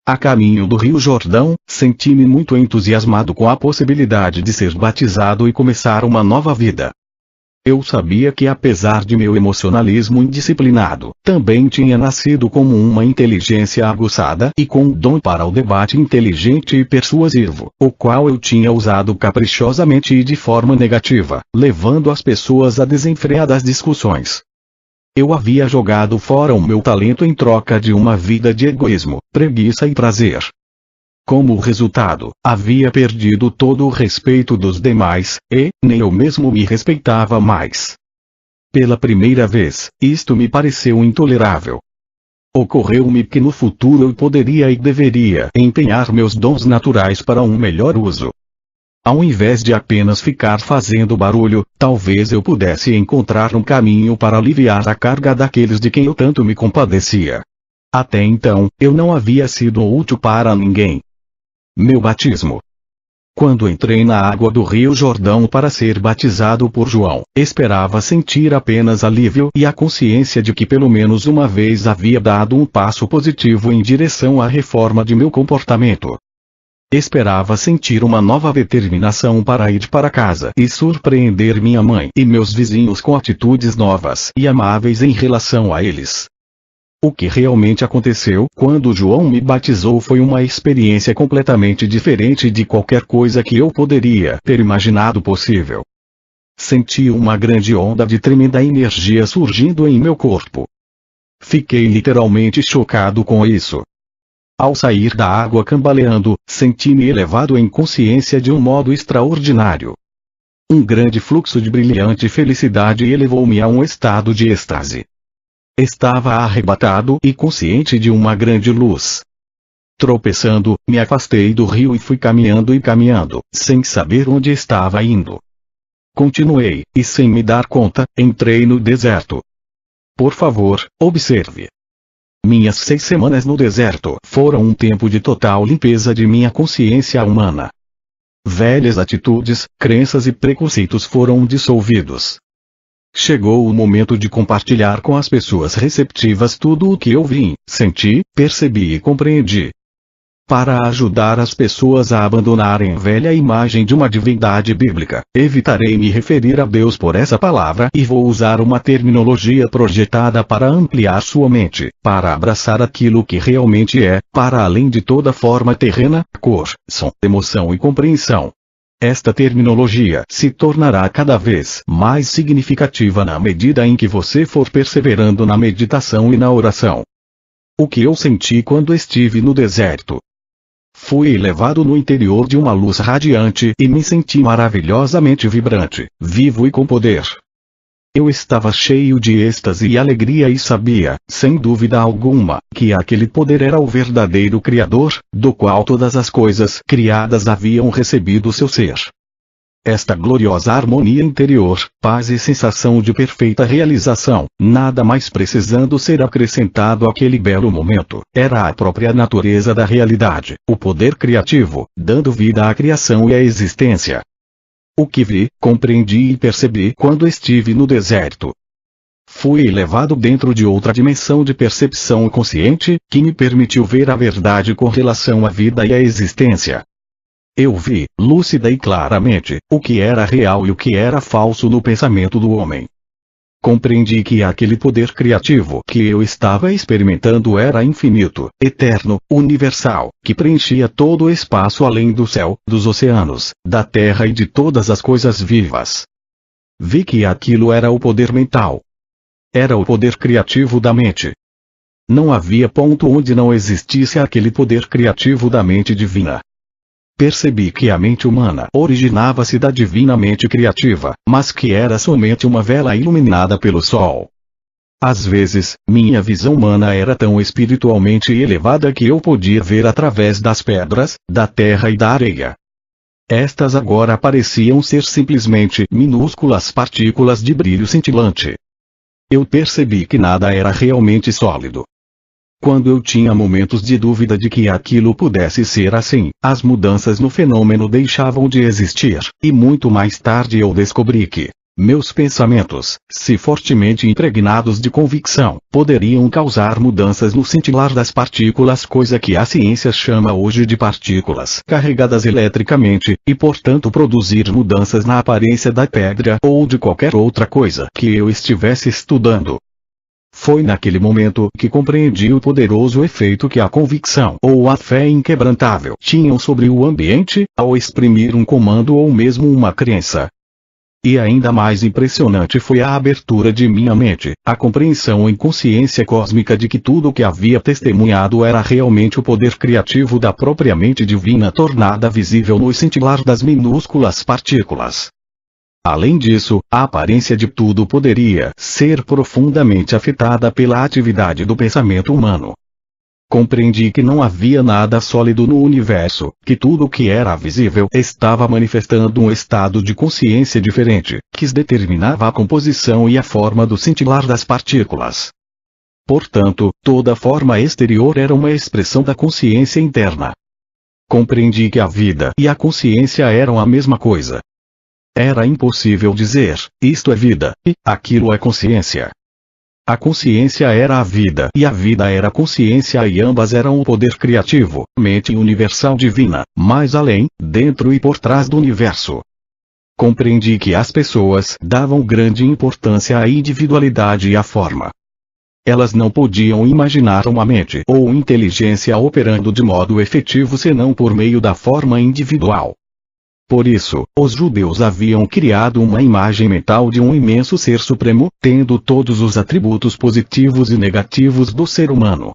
A caminho do Rio Jordão, senti-me muito entusiasmado com a possibilidade de ser batizado e começar uma nova vida. Eu sabia que apesar de meu emocionalismo indisciplinado, também tinha nascido como uma inteligência aguçada e com dom para o debate inteligente e persuasivo, o qual eu tinha usado caprichosamente e de forma negativa, levando as pessoas a desenfreadas discussões. Eu havia jogado fora o meu talento em troca de uma vida de egoísmo, preguiça e prazer. Como resultado, havia perdido todo o respeito dos demais, e nem eu mesmo me respeitava mais. Pela primeira vez, isto me pareceu intolerável. Ocorreu-me que no futuro eu poderia e deveria empenhar meus dons naturais para um melhor uso. Ao invés de apenas ficar fazendo barulho, talvez eu pudesse encontrar um caminho para aliviar a carga daqueles de quem eu tanto me compadecia. Até então, eu não havia sido útil para ninguém. Meu batismo. Quando entrei na água do Rio Jordão para ser batizado por João, esperava sentir apenas alívio e a consciência de que pelo menos uma vez havia dado um passo positivo em direção à reforma de meu comportamento. Esperava sentir uma nova determinação para ir para casa e surpreender minha mãe e meus vizinhos com atitudes novas e amáveis em relação a eles. O que realmente aconteceu quando João me batizou foi uma experiência completamente diferente de qualquer coisa que eu poderia ter imaginado possível. Senti uma grande onda de tremenda energia surgindo em meu corpo. Fiquei literalmente chocado com isso. Ao sair da água cambaleando, senti-me elevado em consciência de um modo extraordinário. Um grande fluxo de brilhante felicidade elevou-me a um estado de êxtase. Estava arrebatado e consciente de uma grande luz. Tropeçando, me afastei do rio e fui caminhando, sem saber onde estava indo. Continuei, e sem me dar conta, entrei no deserto. Por favor, observe. Minhas 6 semanas no deserto foram um tempo de total limpeza de minha consciência humana. Velhas atitudes, crenças e preconceitos foram dissolvidos. Chegou o momento de compartilhar com as pessoas receptivas tudo o que eu vi, senti, percebi e compreendi. Para ajudar as pessoas a abandonarem a velha imagem de uma divindade bíblica, evitarei me referir a Deus por essa palavra e vou usar uma terminologia projetada para ampliar sua mente, para abraçar aquilo que realmente é, para além de toda forma terrena, cor, som, emoção e compreensão. Esta terminologia se tornará cada vez mais significativa na medida em que você for perseverando na meditação e na oração. O que eu senti quando estive no deserto? Fui levado no interior de uma luz radiante e me senti maravilhosamente vibrante, vivo e com poder. Eu estava cheio de êxtase e alegria e sabia, sem dúvida alguma, que aquele poder era o verdadeiro Criador, do qual todas as coisas criadas haviam recebido seu ser. Esta gloriosa harmonia interior, paz e sensação de perfeita realização, nada mais precisando ser acrescentado àquele belo momento, era a própria natureza da realidade, o poder criativo, dando vida à criação e à existência. O que vi, compreendi e percebi quando estive no deserto. Fui levado dentro de outra dimensão de percepção consciente, que me permitiu ver a verdade com relação à vida e à existência. Eu vi, lúcida e claramente, o que era real e o que era falso no pensamento do homem. Compreendi que aquele poder criativo que eu estava experimentando era infinito, eterno, universal, que preenchia todo o espaço além do céu, dos oceanos, da terra e de todas as coisas vivas. Vi que aquilo era o poder mental. Era o poder criativo da mente. Não havia ponto onde não existisse aquele poder criativo da mente divina. Percebi que a mente humana originava-se da divina mente criativa, mas que era somente uma vela iluminada pelo sol. Às vezes, minha visão humana era tão espiritualmente elevada que eu podia ver através das pedras, da terra e da areia. Estas agora pareciam ser simplesmente minúsculas partículas de brilho cintilante. Eu percebi que nada era realmente sólido. Quando eu tinha momentos de dúvida de que aquilo pudesse ser assim, as mudanças no fenômeno deixavam de existir, e muito mais tarde eu descobri que meus pensamentos, se fortemente impregnados de convicção, poderiam causar mudanças no cintilar das partículas, coisa que a ciência chama hoje de partículas carregadas eletricamente, e portanto produzir mudanças na aparência da pedra ou de qualquer outra coisa que eu estivesse estudando. Foi naquele momento que compreendi o poderoso efeito que a convicção ou a fé inquebrantável tinham sobre o ambiente, ao exprimir um comando ou mesmo uma crença. E ainda mais impressionante foi a abertura de minha mente, a compreensão em consciência cósmica de que tudo o que havia testemunhado era realmente o poder criativo da própria mente divina tornada visível no cintilar das minúsculas partículas. Além disso, a aparência de tudo poderia ser profundamente afetada pela atividade do pensamento humano. Compreendi que não havia nada sólido no universo, que tudo o que era visível estava manifestando um estado de consciência diferente, que determinava a composição e a forma do cintilar das partículas. Portanto, toda forma exterior era uma expressão da consciência interna. compreendi que a vida e a consciência eram a mesma coisa. Era impossível dizer, isto é vida, e aquilo é consciência. A consciência era a vida e a vida era a consciência e ambas eram o poder criativo, mente universal divina, mais além, dentro e por trás do universo. Compreendi que as pessoas davam grande importância à individualidade e à forma. Elas não podiam imaginar uma mente ou inteligência operando de modo efetivo senão por meio da forma individual. Por isso, os judeus haviam criado uma imagem mental de um imenso ser supremo, tendo todos os atributos positivos e negativos do ser humano.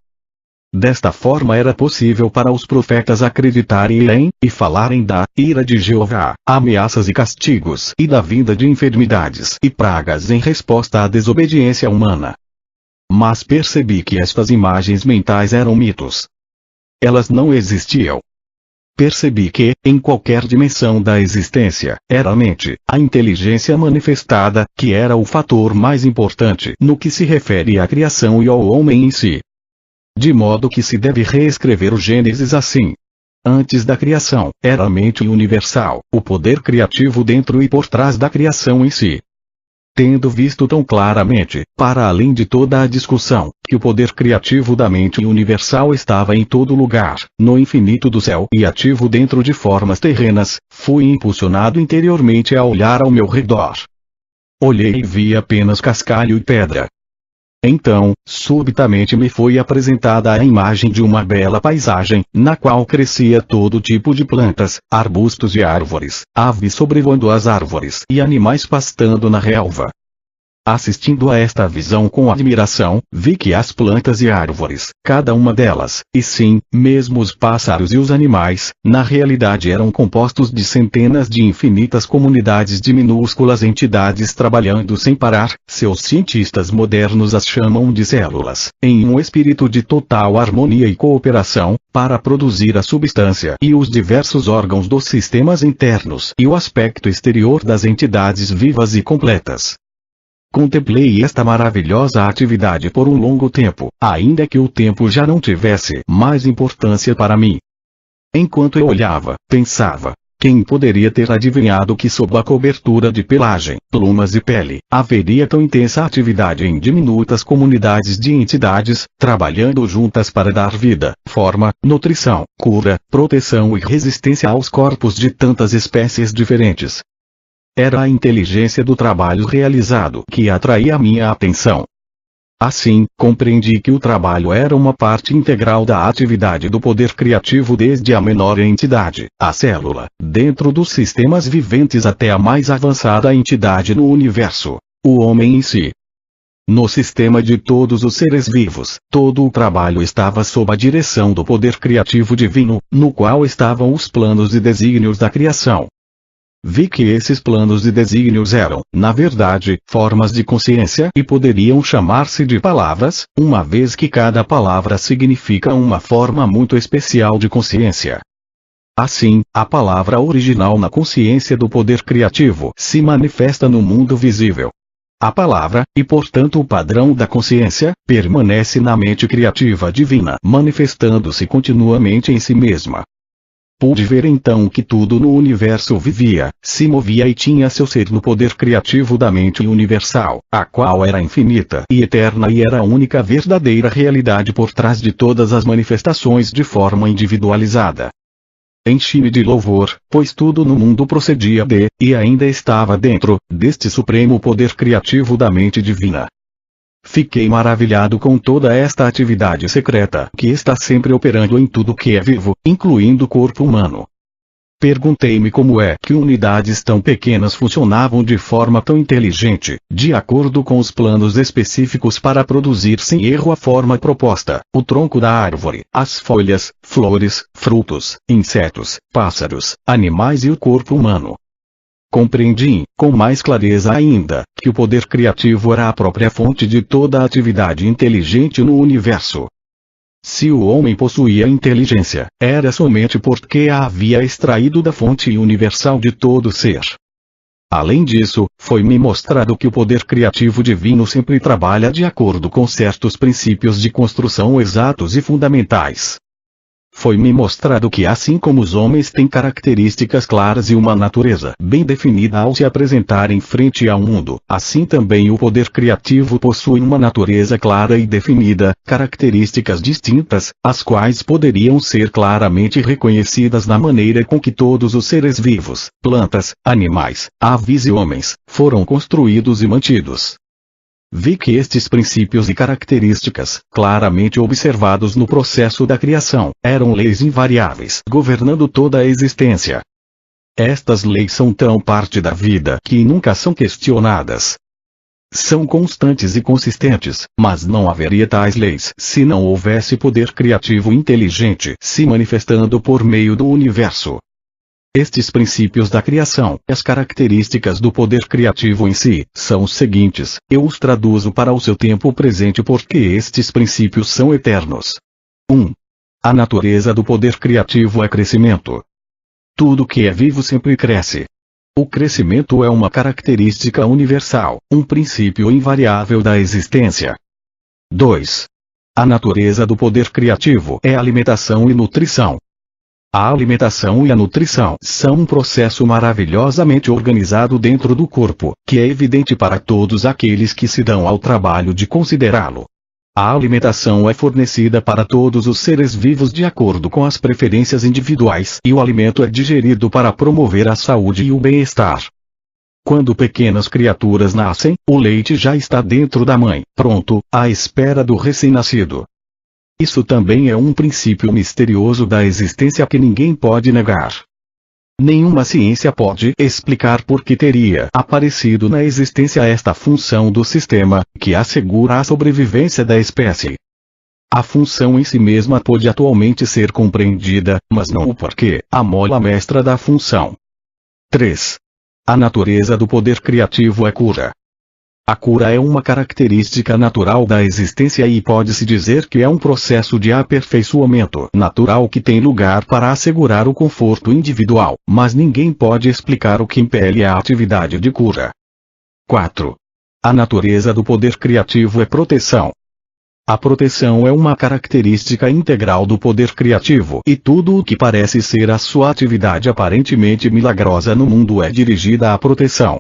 Desta forma era possível para os profetas acreditarem em, e falarem da, ira de Jeová, ameaças e castigos e da vinda de enfermidades e pragas em resposta à desobediência humana. Mas percebi que estas imagens mentais eram mitos. Elas não existiam. Percebi que, em qualquer dimensão da existência, era a mente, a inteligência manifestada, que era o fator mais importante no que se refere à criação e ao homem em si. De modo que se deve reescrever o Gênesis assim. Antes da criação, era a mente universal, o poder criativo dentro e por trás da criação em si. Tendo visto tão claramente, para além de toda a discussão, que o poder criativo da mente universal estava em todo lugar, no infinito do céu e ativo dentro de formas terrenas, fui impulsionado interiormente a olhar ao meu redor. Olhei e vi apenas cascalho e pedra. Então, subitamente me foi apresentada a imagem de uma bela paisagem, na qual crescia todo tipo de plantas, arbustos e árvores, aves sobrevoando as árvores e animais pastando na relva. Assistindo a esta visão com admiração, vi que as plantas e árvores, cada uma delas, e sim, mesmo os pássaros e os animais, na realidade eram compostos de centenas de infinitas comunidades de minúsculas entidades trabalhando sem parar, seus cientistas modernos as chamam de células, em um espírito de total harmonia e cooperação, para produzir a substância e os diversos órgãos dos sistemas internos e o aspecto exterior das entidades vivas e completas. Contemplei esta maravilhosa atividade por um longo tempo, ainda que o tempo já não tivesse mais importância para mim. Enquanto eu olhava, pensava, quem poderia ter adivinhado que sob a cobertura de pelagem, plumas e pele, haveria tão intensa atividade em diminutas comunidades de entidades, trabalhando juntas para dar vida, forma, nutrição, cura, proteção e resistência aos corpos de tantas espécies diferentes. Era a inteligência do trabalho realizado que atraía minha atenção. Assim, compreendi que o trabalho era uma parte integral da atividade do poder criativo desde a menor entidade, a célula, dentro dos sistemas viventes até a mais avançada entidade no universo, o homem em si. No sistema de todos os seres vivos, todo o trabalho estava sob a direção do poder criativo divino, no qual estavam os planos e desígnios da criação. Vi que esses planos e desígnios eram, na verdade, formas de consciência e poderiam chamar-se de palavras, uma vez que cada palavra significa uma forma muito especial de consciência. Assim, a palavra original na consciência do poder criativo se manifesta no mundo visível. A palavra, e portanto o padrão da consciência, permanece na mente criativa divina, manifestando-se continuamente em si mesma. Pude ver então que tudo no universo vivia, se movia e tinha seu ser no poder criativo da mente universal, a qual era infinita e eterna e era a única verdadeira realidade por trás de todas as manifestações de forma individualizada. Enchi-me de louvor, pois tudo no mundo procedia de, e ainda estava dentro, deste supremo poder criativo da mente divina. Fiquei maravilhado com toda esta atividade secreta que está sempre operando em tudo que é vivo, incluindo o corpo humano. Perguntei-me como é que unidades tão pequenas funcionavam de forma tão inteligente, de acordo com os planos específicos para produzir sem erro a forma proposta, o tronco da árvore, as folhas, flores, frutos, insetos, pássaros, animais e o corpo humano. Compreendi, com mais clareza ainda, que o poder criativo era a própria fonte de toda a atividade inteligente no universo. Se o homem possuía inteligência, era somente porque a havia extraído da fonte universal de todo ser. Além disso, foi-me mostrado que o poder criativo divino sempre trabalha de acordo com certos princípios de construção exatos e fundamentais. foi-me mostrado que assim como os homens têm características claras e uma natureza bem definida ao se apresentar em frente ao mundo, assim também o poder criativo possui uma natureza clara e definida, características distintas, as quais poderiam ser claramente reconhecidas na maneira com que todos os seres vivos, plantas, animais, aves e homens, foram construídos e mantidos. Vi que estes princípios e características, claramente observados no processo da criação, eram leis invariáveis governando toda a existência. Estas leis são tão parte da vida que nunca são questionadas. São constantes e consistentes, mas não haveria tais leis se não houvesse poder criativo inteligente se manifestando por meio do universo. Estes princípios da criação, as características do poder criativo em si, são os seguintes, eu os traduzo para o seu tempo presente porque estes princípios são eternos. 1. A natureza do poder criativo é crescimento. Tudo que é vivo sempre cresce. O crescimento é uma característica universal, um princípio invariável da existência. 2. A natureza do poder criativo é alimentação e nutrição. A alimentação e a nutrição são um processo maravilhosamente organizado dentro do corpo, que é evidente para todos aqueles que se dão ao trabalho de considerá-lo. A alimentação é fornecida para todos os seres vivos de acordo com as preferências individuais e o alimento é digerido para promover a saúde e o bem-estar. Quando pequenas criaturas nascem, o leite já está dentro da mãe, pronto, à espera do recém-nascido. Isso também é um princípio misterioso da existência que ninguém pode negar. Nenhuma ciência pode explicar por que teria aparecido na existência esta função do sistema, que assegura a sobrevivência da espécie. A função em si mesma pode atualmente ser compreendida, mas não o porquê, a mola mestra da função. 3. A natureza do poder criativo é cura. A cura é uma característica natural da existência e pode-se dizer que é um processo de aperfeiçoamento natural que tem lugar para assegurar o conforto individual, mas ninguém pode explicar o que impele a atividade de cura. 4. A natureza do poder criativo é proteção. A proteção é uma característica integral do poder criativo e tudo o que parece ser a sua atividade aparentemente milagrosa no mundo é dirigida à proteção.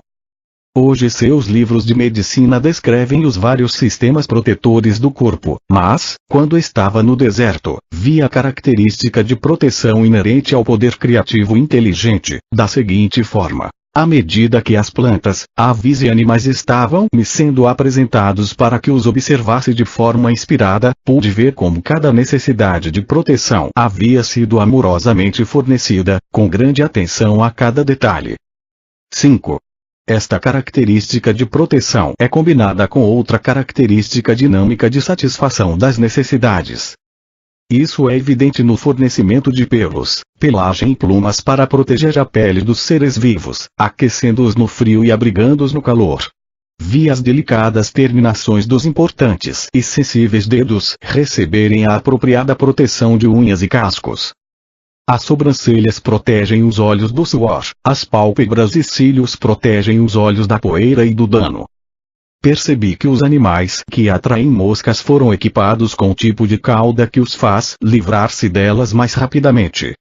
Hoje seus livros de medicina descrevem os vários sistemas protetores do corpo, mas, quando estava no deserto, vi a característica de proteção inerente ao poder criativo inteligente, da seguinte forma. À medida que as plantas, aves e animais estavam me sendo apresentados para que os observasse de forma inspirada, pude ver como cada necessidade de proteção havia sido amorosamente fornecida, com grande atenção a cada detalhe. 5. Esta característica de proteção é combinada com outra característica dinâmica de satisfação das necessidades. Isso é evidente no fornecimento de pelos, pelagem e plumas para proteger a pele dos seres vivos, aquecendo-os no frio e abrigando-os no calor. Vi as delicadas terminações dos importantes e sensíveis dedos receberem a apropriada proteção de unhas e cascos. As sobrancelhas protegem os olhos do suor, as pálpebras e cílios protegem os olhos da poeira e do dano. Percebi que os animais que atraem moscas foram equipados com um tipo de cauda que os faz livrar-se delas mais rapidamente.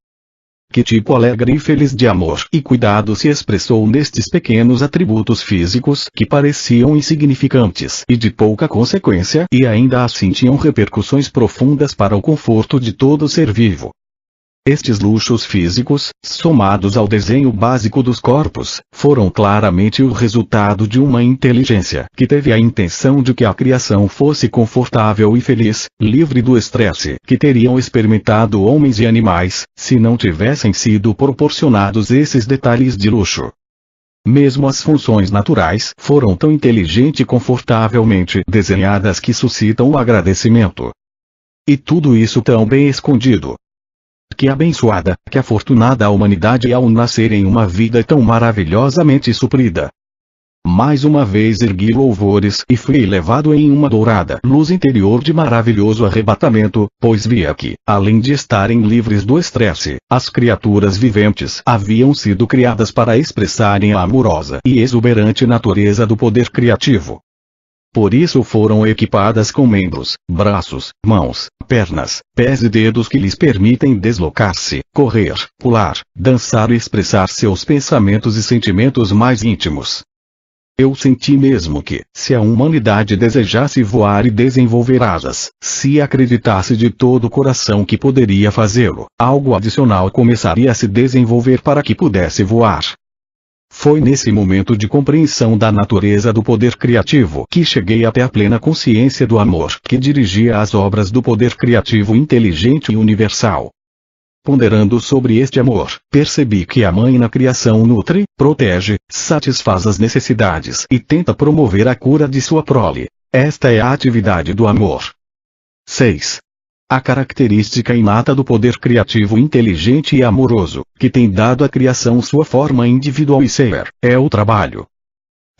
Que tipo alegre e feliz de amor e cuidado se expressou nestes pequenos atributos físicos que pareciam insignificantes e de pouca consequência e ainda assim tinham repercussões profundas para o conforto de todo ser vivo. Estes luxos físicos, somados ao desenho básico dos corpos, foram claramente o resultado de uma inteligência que teve a intenção de que a criação fosse confortável e feliz, livre do estresse que teriam experimentado homens e animais, se não tivessem sido proporcionados esses detalhes de luxo. Mesmo as funções naturais foram tão inteligente e confortavelmente desenhadas que suscitam o agradecimento. E tudo isso tão bem escondido. Que abençoada, que afortunada a humanidade ao nascer em uma vida tão maravilhosamente suprida. Mais uma vez ergui louvores e fui levado em uma dourada luz interior de maravilhoso arrebatamento, pois via que, além de estarem livres do estresse, as criaturas viventes haviam sido criadas para expressarem a amorosa e exuberante natureza do poder criativo. Por isso foram equipadas com membros, braços, mãos, pernas, pés e dedos que lhes permitem deslocar-se, correr, pular, dançar e expressar seus pensamentos e sentimentos mais íntimos. Eu senti mesmo que, se a humanidade desejasse voar e desenvolver asas, se acreditasse de todo o coração que poderia fazê-lo, algo adicional começaria a se desenvolver para que pudesse voar. Foi nesse momento de compreensão da natureza do poder criativo que cheguei até a plena consciência do amor que dirigia as obras do poder criativo inteligente e universal. Ponderando sobre este amor, percebi que a mãe na criação nutre, protege, satisfaz as necessidades e tenta promover a cura de sua prole. Esta é a atividade do amor. 6. A característica inata do poder criativo inteligente e amoroso, que tem dado à criação sua forma individual e ser, é o trabalho.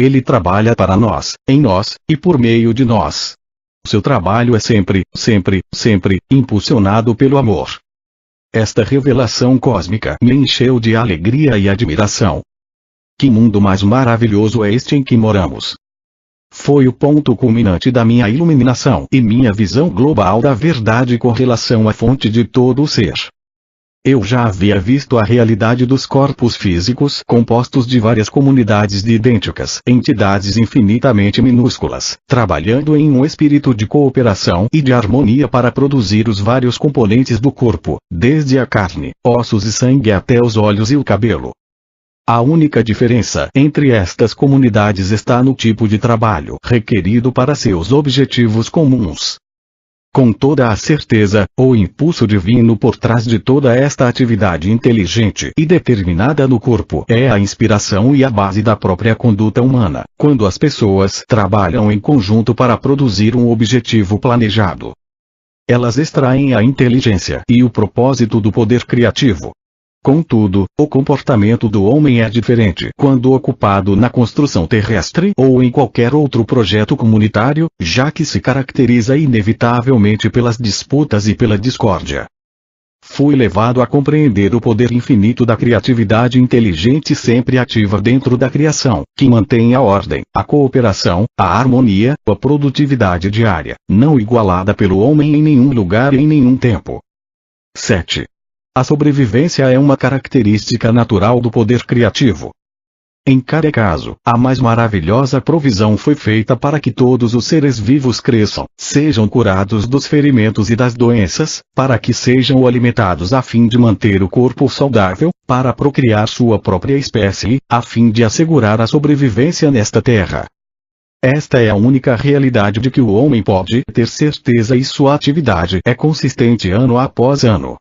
Ele trabalha para nós, em nós, e por meio de nós. Seu trabalho é sempre, impulsionado pelo amor. Esta revelação cósmica me encheu de alegria e admiração. Que mundo mais maravilhoso é este em que moramos! Foi o ponto culminante da minha iluminação e minha visão global da verdade com relação à fonte de todo o ser. Eu já havia visto a realidade dos corpos físicos compostos de várias comunidades de idênticas entidades infinitamente minúsculas, trabalhando em um espírito de cooperação e de harmonia para produzir os vários componentes do corpo, desde a carne, ossos e sangue até os olhos e o cabelo. A única diferença entre estas comunidades está no tipo de trabalho requerido para seus objetivos comuns. Com toda a certeza, o impulso divino por trás de toda esta atividade inteligente e determinada no corpo é a inspiração e a base da própria conduta humana, quando as pessoas trabalham em conjunto para produzir um objetivo planejado. Elas extraem a inteligência e o propósito do poder criativo. Contudo, o comportamento do homem é diferente quando ocupado na construção terrestre ou em qualquer outro projeto comunitário, já que se caracteriza inevitavelmente pelas disputas e pela discórdia. Fui levado a compreender o poder infinito da criatividade inteligente sempre ativa dentro da criação, que mantém a ordem, a cooperação, a harmonia, a produtividade diária, não igualada pelo homem em nenhum lugar e em nenhum tempo. 7. A sobrevivência é uma característica natural do poder criativo. Em cada caso, a mais maravilhosa provisão foi feita para que todos os seres vivos cresçam, sejam curados dos ferimentos e das doenças, para que sejam alimentados a fim de manter o corpo saudável, para procriar sua própria espécie, a fim de assegurar a sobrevivência nesta terra. Esta é a única realidade de que o homem pode ter certeza e sua atividade é consistente ano após ano.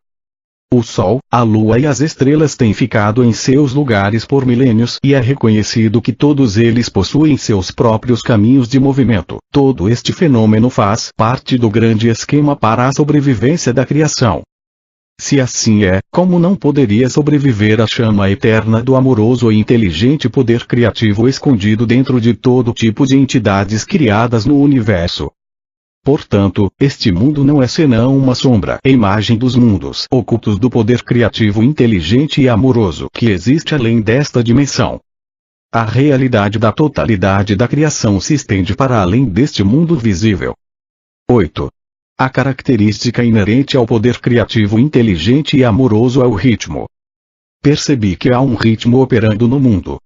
O Sol, a Lua e as estrelas têm ficado em seus lugares por milênios e é reconhecido que todos eles possuem seus próprios caminhos de movimento. Todo este fenômeno faz parte do grande esquema para a sobrevivência da criação. Se assim é, como não poderia sobreviver a chama eterna do amoroso e inteligente poder criativo escondido dentro de todo tipo de entidades criadas no universo? Portanto, este mundo não é senão uma sombra, imagem dos mundos ocultos do poder criativo inteligente e amoroso que existe além desta dimensão. A realidade da totalidade da criação se estende para além deste mundo visível. 8. A característica inerente ao poder criativo inteligente e amoroso é o ritmo. Percebi que há um ritmo operando no mundo.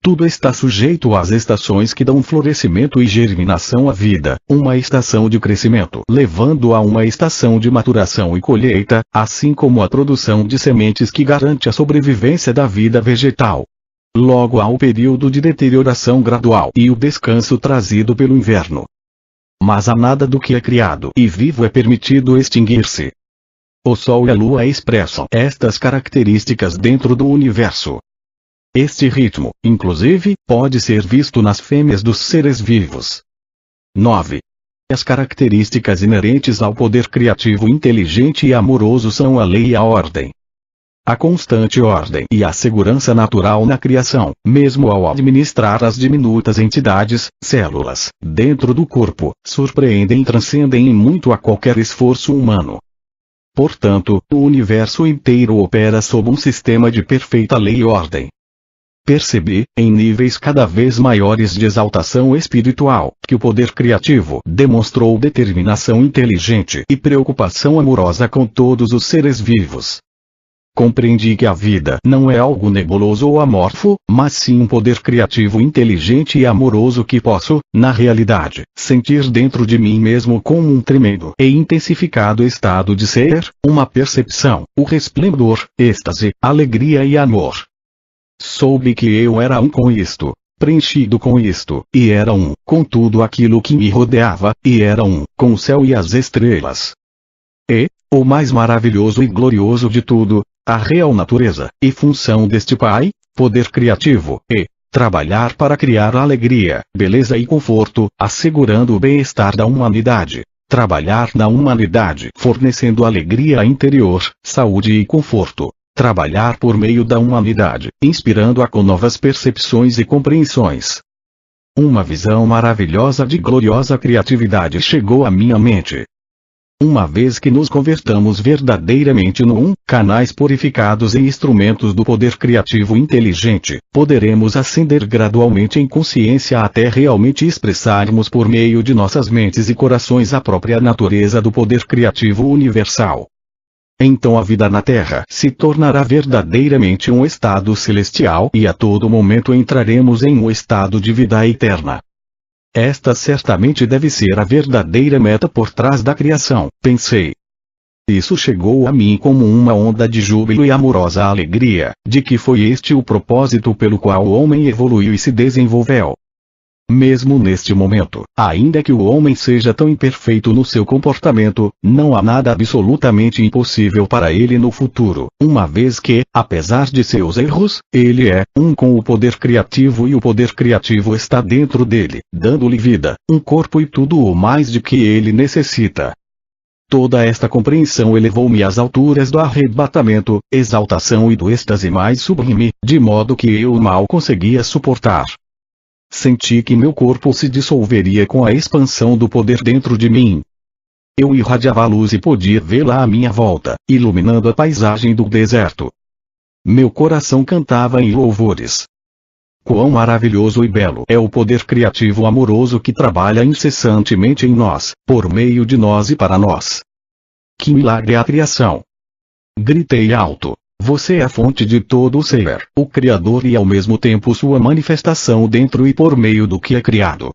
Tudo está sujeito às estações que dão florescimento e germinação à vida, uma estação de crescimento levando a uma estação de maturação e colheita, assim como a produção de sementes que garante a sobrevivência da vida vegetal. Logo há o período de deterioração gradual e o descanso trazido pelo inverno. Mas a nada do que é criado e vivo é permitido extinguir-se. O Sol e a Lua expressam estas características dentro do universo. Este ritmo, inclusive, pode ser visto nas fêmeas dos seres vivos. 9. As características inerentes ao poder criativo inteligente e amoroso são a lei e a ordem. A constante ordem e a segurança natural na criação, mesmo ao administrar as diminutas entidades, células, dentro do corpo, surpreendem e transcendem em muito a qualquer esforço humano. Portanto, o universo inteiro opera sob um sistema de perfeita lei e ordem. Percebi, em níveis cada vez maiores de exaltação espiritual, que o poder criativo demonstrou determinação inteligente e preocupação amorosa com todos os seres vivos. Compreendi que a vida não é algo nebuloso ou amorfo, mas sim um poder criativo inteligente e amoroso que posso, na realidade, sentir dentro de mim mesmo como um tremendo e intensificado estado de ser, uma percepção, o resplendor, êxtase, alegria e amor. Soube que eu era um com isto, preenchido com isto, e era um, com tudo aquilo que me rodeava, e era um, com o céu e as estrelas. E, o mais maravilhoso e glorioso de tudo, a real natureza e função deste Pai, poder criativo, e trabalhar para criar alegria, beleza e conforto, assegurando o bem-estar da humanidade. Trabalhar na humanidade, fornecendo alegria interior, saúde e conforto. Trabalhar por meio da humanidade, inspirando-a com novas percepções e compreensões. Uma visão maravilhosa de gloriosa criatividade chegou à minha mente. Uma vez que nos convertamos verdadeiramente no canais purificados e instrumentos do poder criativo inteligente, poderemos ascender gradualmente em consciência até realmente expressarmos por meio de nossas mentes e corações a própria natureza do poder criativo universal. Então a vida na Terra se tornará verdadeiramente um estado celestial e a todo momento entraremos em um estado de vida eterna. Esta certamente deve ser a verdadeira meta por trás da criação, pensei. Isso chegou a mim como uma onda de júbilo e amorosa alegria, de que foi este o propósito pelo qual o homem evoluiu e se desenvolveu. Mesmo neste momento, ainda que o homem seja tão imperfeito no seu comportamento, não há nada absolutamente impossível para ele no futuro, uma vez que, apesar de seus erros, ele é um com o poder criativo e o poder criativo está dentro dele, dando-lhe vida, um corpo e tudo o mais de que ele necessita. Toda esta compreensão elevou-me às alturas do arrebatamento, exaltação e do êxtase mais sublime, de modo que eu mal conseguia suportar. Senti que meu corpo se dissolveria com a expansão do poder dentro de mim. Eu irradiava a luz e podia vê-la à minha volta, iluminando a paisagem do deserto. Meu coração cantava em louvores. Quão maravilhoso e belo é o poder criativo amoroso que trabalha incessantemente em nós, por meio de nós e para nós. Que milagre é a criação! Gritei alto. Você é a fonte de todo o ser, o Criador e ao mesmo tempo sua manifestação dentro e por meio do que é criado.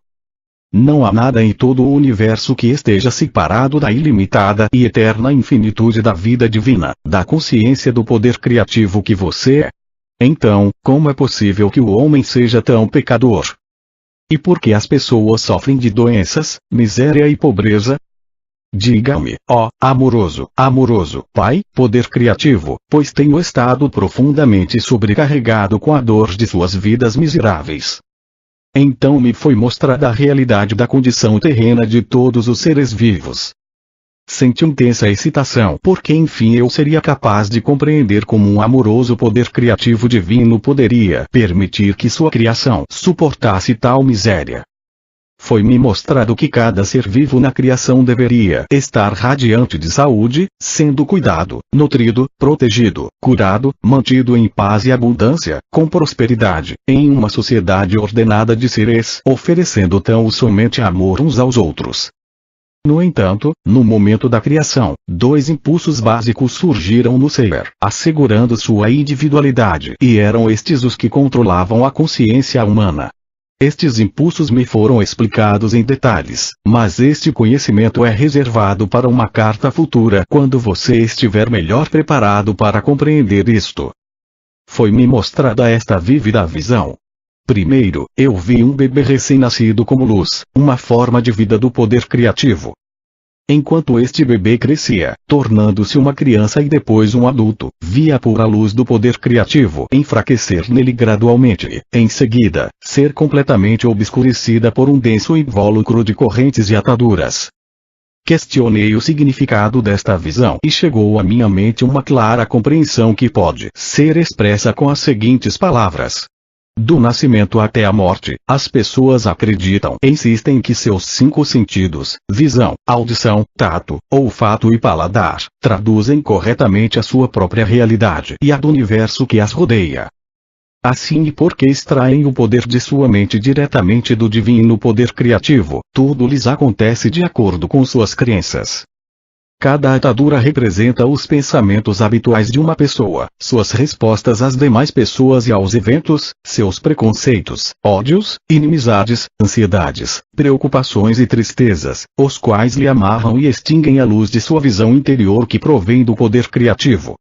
Não há nada em todo o universo que esteja separado da ilimitada e eterna infinitude da vida divina, da consciência do poder criativo que você é. Então, como é possível que o homem seja tão pecador? E por que as pessoas sofrem de doenças, miséria e pobreza? Diga-me, ó, amoroso Pai, poder criativo, pois tenho estado profundamente sobrecarregado com a dor de suas vidas miseráveis. Então me foi mostrada a realidade da condição terrena de todos os seres vivos. Senti intensa excitação porque enfim eu seria capaz de compreender como um amoroso poder criativo divino poderia permitir que sua criação suportasse tal miséria. Foi-me mostrado que cada ser vivo na criação deveria estar radiante de saúde, sendo cuidado, nutrido, protegido, curado, mantido em paz e abundância, com prosperidade, em uma sociedade ordenada de seres, oferecendo tão somente amor uns aos outros. No entanto, no momento da criação, dois impulsos básicos surgiram no ser, assegurando sua individualidade, e eram estes os que controlavam a consciência humana. Estes impulsos me foram explicados em detalhes, mas este conhecimento é reservado para uma carta futura quando você estiver melhor preparado para compreender isto. Foi-me mostrada esta vívida visão. Primeiro, eu vi um bebê recém-nascido como luz, uma forma de vida do poder criativo. Enquanto este bebê crescia, tornando-se uma criança e depois um adulto, via a pura luz do poder criativo enfraquecer nele gradualmente, em seguida, ser completamente obscurecida por um denso invólucro de correntes e ataduras. Questionei o significado desta visão e chegou à minha mente uma clara compreensão que pode ser expressa com as seguintes palavras. Do nascimento até a morte, as pessoas acreditam e insistem que seus 5 sentidos, visão, audição, tato, olfato e paladar, traduzem corretamente a sua própria realidade e a do universo que as rodeia. Assim, e porque extraem o poder de sua mente diretamente do divino poder criativo, tudo lhes acontece de acordo com suas crenças. Cada atadura representa os pensamentos habituais de uma pessoa, suas respostas às demais pessoas e aos eventos, seus preconceitos, ódios, inimizades, ansiedades, preocupações e tristezas, os quais lhe amarram e extinguem a luz de sua visão interior que provém do poder criativo.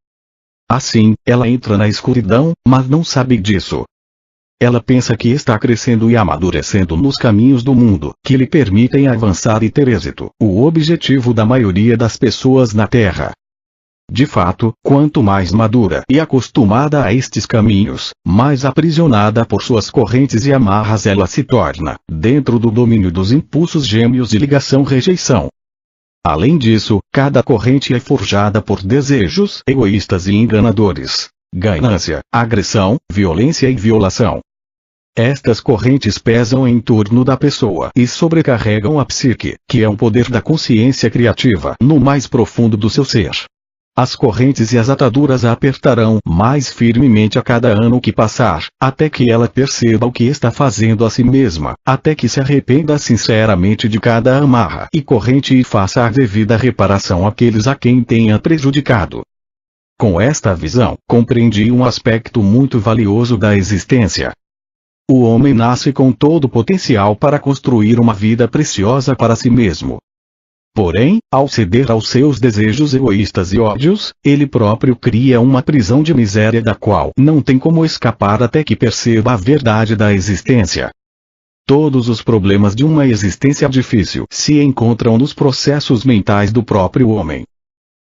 Assim, ela entra na escuridão, mas não sabe disso. Ela pensa que está crescendo e amadurecendo nos caminhos do mundo, que lhe permitem avançar e ter êxito, o objetivo da maioria das pessoas na Terra. De fato, quanto mais madura e acostumada a estes caminhos, mais aprisionada por suas correntes e amarras ela se torna, dentro do domínio dos impulsos gêmeos de ligação-rejeição. Além disso, cada corrente é forjada por desejos egoístas e enganadores, ganância, agressão, violência e violação. Estas correntes pesam em torno da pessoa e sobrecarregam a psique, que é o poder da consciência criativa no mais profundo do seu ser. As correntes e as ataduras a apertarão mais firmemente a cada ano que passar, até que ela perceba o que está fazendo a si mesma, até que se arrependa sinceramente de cada amarra e corrente e faça a devida reparação àqueles a quem tenha prejudicado. Com esta visão, compreendi um aspecto muito valioso da existência. O homem nasce com todo o potencial para construir uma vida preciosa para si mesmo. Porém, ao ceder aos seus desejos egoístas e ódios, ele próprio cria uma prisão de miséria da qual não tem como escapar até que perceba a verdade da existência. Todos os problemas de uma existência difícil se encontram nos processos mentais do próprio homem.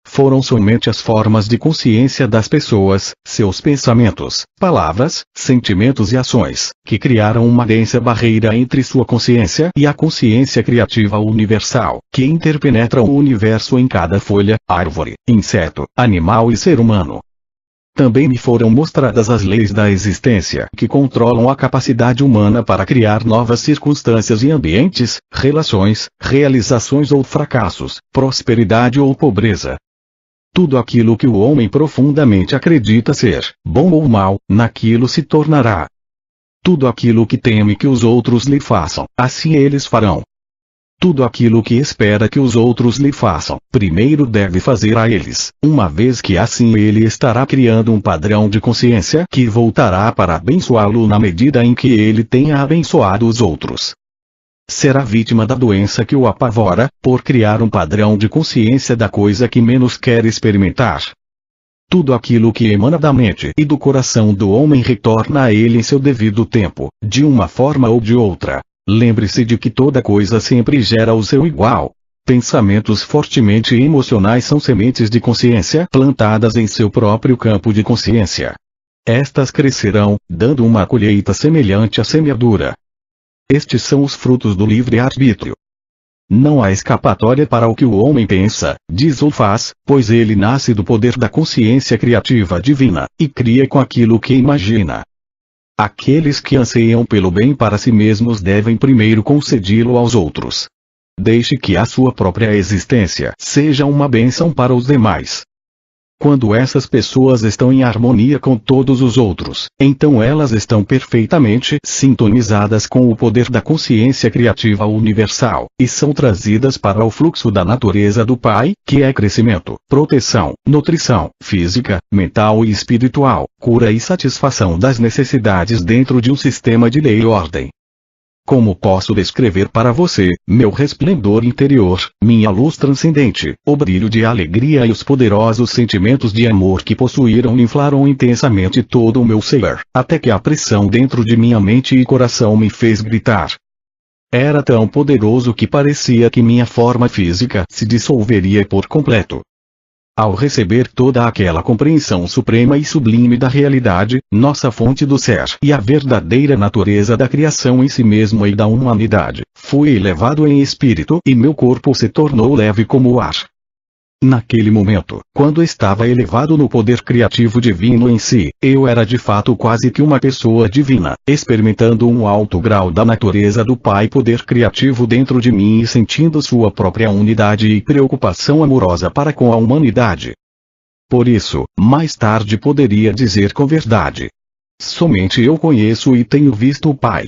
Foram somente as formas de consciência das pessoas, seus pensamentos, palavras, sentimentos e ações, que criaram uma densa barreira entre sua consciência e a consciência criativa universal, que interpenetra o universo em cada folha, árvore, inseto, animal e ser humano. Também me foram mostradas as leis da existência que controlam a capacidade humana para criar novas circunstâncias e ambientes, relações, realizações ou fracassos, prosperidade ou pobreza. Tudo aquilo que o homem profundamente acredita ser, bom ou mal, naquilo se tornará. Tudo aquilo que teme que os outros lhe façam, assim eles farão. Tudo aquilo que espera que os outros lhe façam, primeiro deve fazer a eles, uma vez que assim ele estará criando um padrão de consciência que voltará para abençoá-lo na medida em que ele tenha abençoado os outros. Será vítima da doença que o apavora, por criar um padrão de consciência da coisa que menos quer experimentar. Tudo aquilo que emana da mente e do coração do homem retorna a ele em seu devido tempo, de uma forma ou de outra. Lembre-se de que toda coisa sempre gera o seu igual. Pensamentos fortemente emocionais são sementes de consciência plantadas em seu próprio campo de consciência. Estas crescerão, dando uma colheita semelhante à semeadura. Estes são os frutos do livre-arbítrio. Não há escapatória para o que o homem pensa, diz ou faz, pois ele nasce do poder da consciência criativa divina, e cria com aquilo que imagina. Aqueles que anseiam pelo bem para si mesmos devem primeiro concedi-lo aos outros. Deixe que a sua própria existência seja uma bênção para os demais. Quando essas pessoas estão em harmonia com todos os outros, então elas estão perfeitamente sintonizadas com o poder da consciência criativa universal, e são trazidas para o fluxo da natureza do Pai, que é crescimento, proteção, nutrição, física, mental e espiritual, cura e satisfação das necessidades dentro de um sistema de lei e ordem. Como posso descrever para você, meu resplendor interior, minha luz transcendente, o brilho de alegria e os poderosos sentimentos de amor que possuíram e inflaram intensamente todo o meu ser, até que a pressão dentro de minha mente e coração me fez gritar. Era tão poderoso que parecia que minha forma física se dissolveria por completo. Ao receber toda aquela compreensão suprema e sublime da realidade, nossa fonte do ser e a verdadeira natureza da criação em si mesmo e da humanidade, fui elevado em espírito e meu corpo se tornou leve como o ar. Naquele momento, quando estava elevado no poder criativo divino em si, eu era de fato quase que uma pessoa divina, experimentando um alto grau da natureza do Pai poder criativo dentro de mim e sentindo sua própria unidade e preocupação amorosa para com a humanidade. Por isso, mais tarde poderia dizer com verdade: Somente eu conheço e tenho visto o Pai.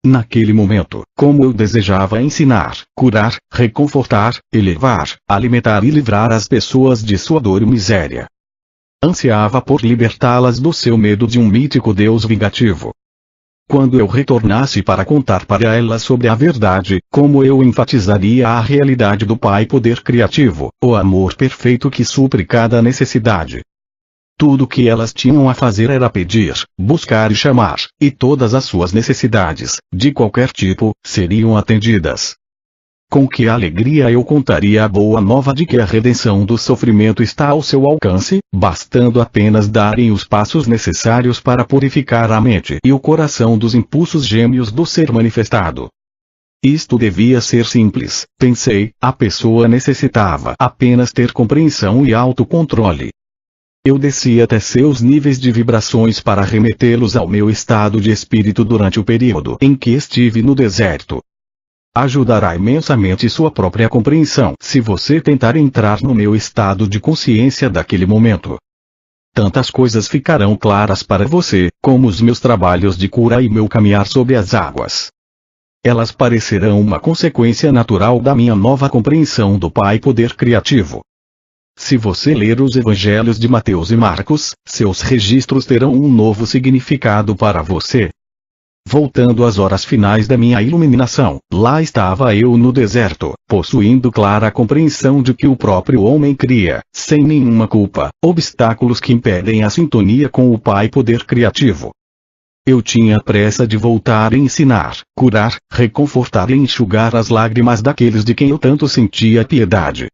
Naquele momento, como eu desejava ensinar, curar, reconfortar, elevar, alimentar e livrar as pessoas de sua dor e miséria. Ansiava por libertá-las do seu medo de um mítico Deus vingativo. Quando eu retornasse para contar para elas sobre a verdade, como eu enfatizaria a realidade do Pai Poder Criativo, o amor perfeito que supre cada necessidade. Tudo que elas tinham a fazer era pedir, buscar e chamar, e todas as suas necessidades, de qualquer tipo, seriam atendidas. Com que alegria eu contaria a boa nova de que a redenção do sofrimento está ao seu alcance, bastando apenas darem os passos necessários para purificar a mente e o coração dos impulsos gêmeos do ser manifestado. Isto devia ser simples, pensei, a pessoa necessitava apenas ter compreensão e autocontrole. Eu desci até seus níveis de vibrações para remetê-los ao meu estado de espírito durante o período em que estive no deserto. Ajudará imensamente sua própria compreensão se você tentar entrar no meu estado de consciência daquele momento. Tantas coisas ficarão claras para você, como os meus trabalhos de cura e meu caminhar sobre as águas. Elas parecerão uma consequência natural da minha nova compreensão do Pai Poder Criativo. Se você ler os evangelhos de Mateus e Marcos, seus registros terão um novo significado para você. Voltando às horas finais da minha iluminação, lá estava eu no deserto, possuindo clara compreensão de que o próprio homem cria, sem nenhuma culpa, obstáculos que impedem a sintonia com o Pai Poder Criativo. Eu tinha pressa de voltar a ensinar, curar, reconfortar e enxugar as lágrimas daqueles de quem eu tanto sentia piedade.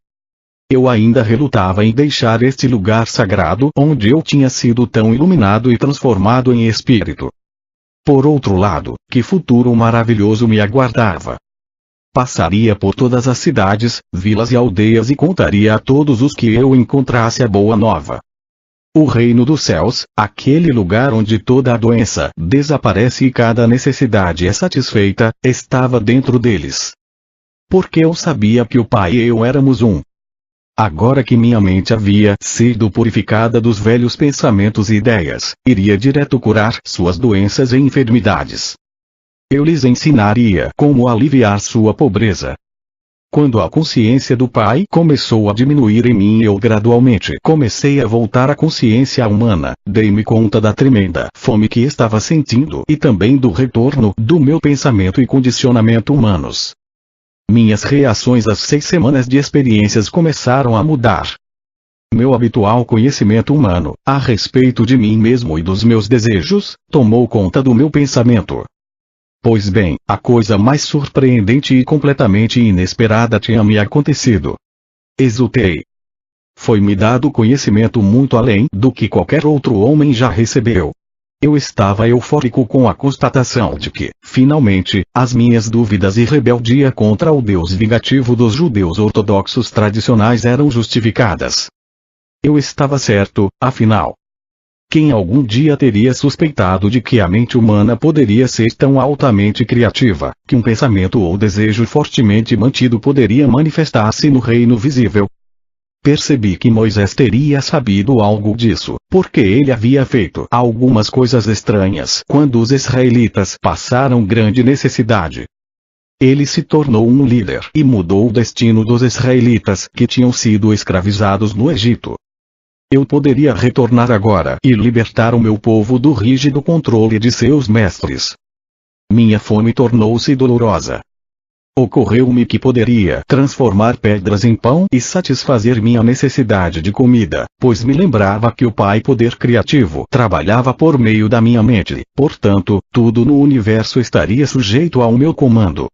Eu ainda relutava em deixar este lugar sagrado onde eu tinha sido tão iluminado e transformado em espírito. Por outro lado, que futuro maravilhoso me aguardava. Passaria por todas as cidades, vilas e aldeias e contaria a todos os que eu encontrasse a boa nova. O reino dos céus, aquele lugar onde toda a doença desaparece e cada necessidade é satisfeita, estava dentro deles. Porque eu sabia que o Pai e eu éramos um. Agora que minha mente havia sido purificada dos velhos pensamentos e ideias, iria direto curar suas doenças e enfermidades. Eu lhes ensinaria como aliviar sua pobreza. Quando a consciência do Pai começou a diminuir em mim, eu gradualmente comecei a voltar à consciência humana, dei-me conta da tremenda fome que estava sentindo e também do retorno do meu pensamento e condicionamento humanos. Minhas reações às 6 semanas de experiências começaram a mudar. Meu habitual conhecimento humano, a respeito de mim mesmo e dos meus desejos, tomou conta do meu pensamento. Pois bem, a coisa mais surpreendente e completamente inesperada tinha me acontecido. Exultei. Foi-me dado conhecimento muito além do que qualquer outro homem já recebeu. Eu estava eufórico com a constatação de que, finalmente, as minhas dúvidas e rebeldia contra o Deus vingativo dos judeus ortodoxos tradicionais eram justificadas. Eu estava certo, afinal. Quem algum dia teria suspeitado de que a mente humana poderia ser tão altamente criativa, que um pensamento ou desejo fortemente mantido poderia manifestar-se no reino visível? Percebi que Moisés teria sabido algo disso, porque ele havia feito algumas coisas estranhas quando os israelitas passaram grande necessidade. Ele se tornou um líder e mudou o destino dos israelitas que tinham sido escravizados no Egito. Eu poderia retornar agora e libertar o meu povo do rígido controle de seus mestres. Minha fome tornou-se dolorosa. Ocorreu-me que poderia transformar pedras em pão e satisfazer minha necessidade de comida, pois me lembrava que o Pai Poder Criativo trabalhava por meio da minha mente, portanto, tudo no universo estaria sujeito ao meu comando.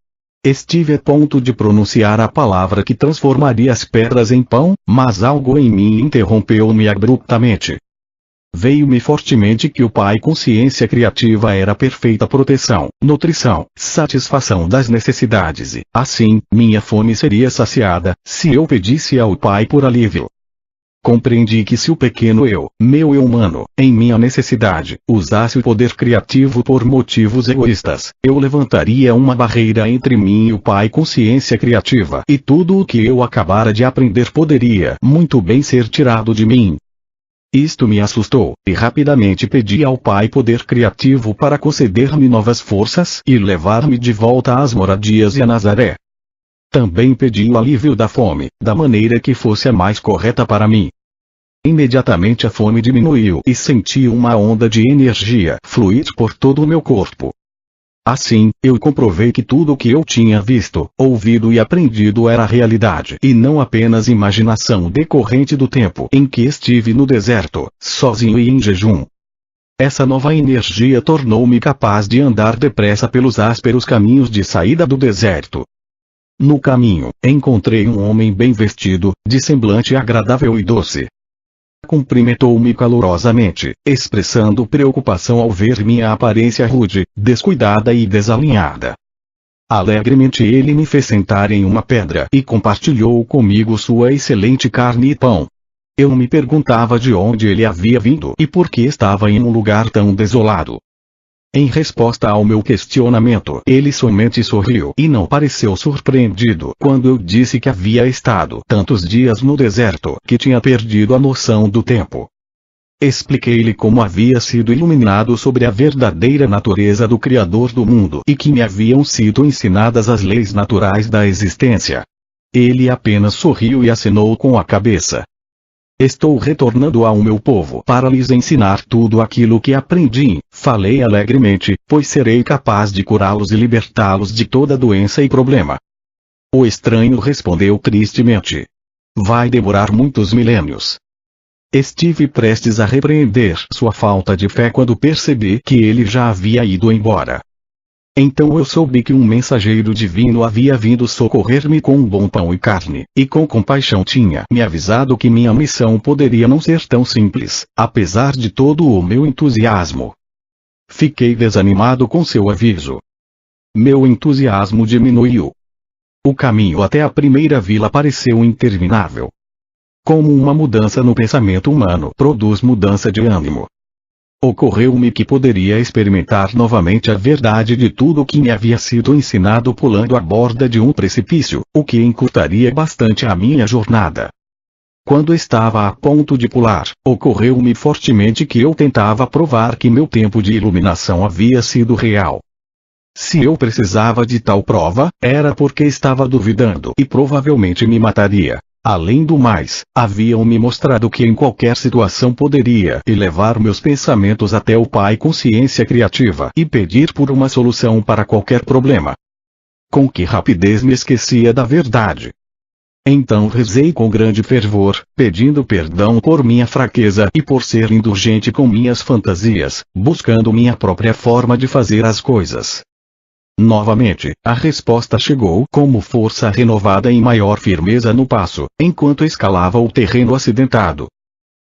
Estive a ponto de pronunciar a palavra que transformaria as pedras em pão, mas algo em mim interrompeu-me abruptamente. Veio-me fortemente que o Pai Consciência Criativa era perfeita proteção, nutrição, satisfação das necessidades e, assim, minha fome seria saciada, se eu pedisse ao Pai por alívio. Compreendi que se o pequeno eu, meu eu humano, em minha necessidade, usasse o poder criativo por motivos egoístas, eu levantaria uma barreira entre mim e o Pai Consciência Criativa e tudo o que eu acabara de aprender poderia muito bem ser tirado de mim. Isto me assustou, e rapidamente pedi ao Pai poder criativo para conceder-me novas forças e levar-me de volta às moradias e a Nazaré. Também pedi o alívio da fome, da maneira que fosse a mais correta para mim. Imediatamente a fome diminuiu e senti uma onda de energia fluir por todo o meu corpo. Assim, eu comprovei que tudo o que eu tinha visto, ouvido e aprendido era realidade e não apenas imaginação decorrente do tempo em que estive no deserto, sozinho e em jejum. Essa nova energia tornou-me capaz de andar depressa pelos ásperos caminhos de saída do deserto. No caminho, encontrei um homem bem vestido, de semblante agradável e doce. Cumprimentou-me calorosamente, expressando preocupação ao ver minha aparência rude, descuidada e desalinhada. Alegremente ele me fez sentar em uma pedra e compartilhou comigo sua excelente carne e pão. Eu me perguntava de onde ele havia vindo e por que estava em um lugar tão desolado. Em resposta ao meu questionamento, ele somente sorriu e não pareceu surpreendido quando eu disse que havia estado tantos dias no deserto que tinha perdido a noção do tempo. Expliquei-lhe como havia sido iluminado sobre a verdadeira natureza do Criador do mundo e que me haviam sido ensinadas as leis naturais da existência. Ele apenas sorriu e acenou com a cabeça. Estou retornando ao meu povo para lhes ensinar tudo aquilo que aprendi, falei alegremente, pois serei capaz de curá-los e libertá-los de toda doença e problema. O estranho respondeu tristemente. Vai demorar muitos milênios. Estive prestes a repreender sua falta de fé quando percebi que ele já havia ido embora. Então eu soube que um mensageiro divino havia vindo socorrer-me com um bom pão e carne, e com compaixão tinha me avisado que minha missão poderia não ser tão simples, apesar de todo o meu entusiasmo. Fiquei desanimado com seu aviso. Meu entusiasmo diminuiu. O caminho até a primeira vila pareceu interminável. Como uma mudança no pensamento humano produz mudança de ânimo. Ocorreu-me que poderia experimentar novamente a verdade de tudo o que me havia sido ensinado pulando a borda de um precipício, o que encurtaria bastante a minha jornada. Quando estava a ponto de pular, ocorreu-me fortemente que eu tentava provar que meu tempo de iluminação havia sido real. Se eu precisava de tal prova, era porque estava duvidando e provavelmente me mataria. Além do mais, haviam-me mostrado que em qualquer situação poderia elevar meus pensamentos até o Pai Consciência Criativa e pedir por uma solução para qualquer problema. Com que rapidez me esquecia da verdade. Então rezei com grande fervor, pedindo perdão por minha fraqueza e por ser indulgente com minhas fantasias, buscando minha própria forma de fazer as coisas. Novamente, a resposta chegou como força renovada e maior firmeza no passo, enquanto escalava o terreno acidentado.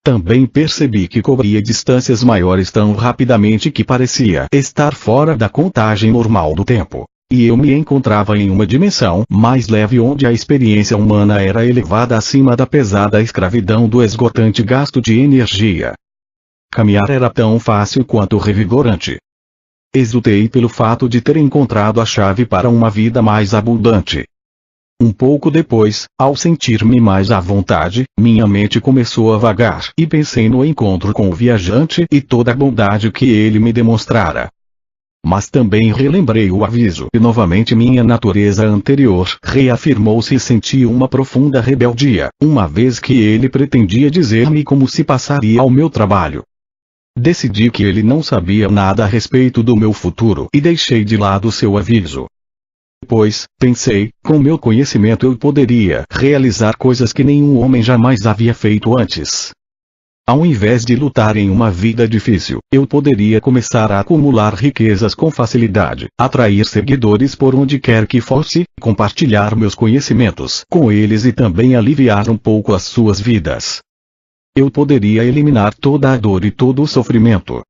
Também percebi que cobria distâncias maiores tão rapidamente que parecia estar fora da contagem normal do tempo. E eu me encontrava em uma dimensão mais leve onde a experiência humana era elevada acima da pesada escravidão do esgotante gasto de energia. Caminhar era tão fácil quanto revigorante. Exultei pelo fato de ter encontrado a chave para uma vida mais abundante. Um pouco depois, ao sentir-me mais à vontade, minha mente começou a vagar e pensei no encontro com o viajante e toda a bondade que ele me demonstrara. Mas também relembrei o aviso e novamente minha natureza anterior reafirmou-se e senti uma profunda rebeldia, uma vez que ele pretendia dizer-me como se passaria ao meu trabalho. Decidi que ele não sabia nada a respeito do meu futuro e deixei de lado seu aviso. Pois, pensei, com meu conhecimento eu poderia realizar coisas que nenhum homem jamais havia feito antes. Ao invés de lutar em uma vida difícil, eu poderia começar a acumular riquezas com facilidade, atrair seguidores por onde quer que fosse, compartilhar meus conhecimentos com eles e também aliviar um pouco as suas vidas. Eu poderia eliminar toda a dor e todo o sofrimento.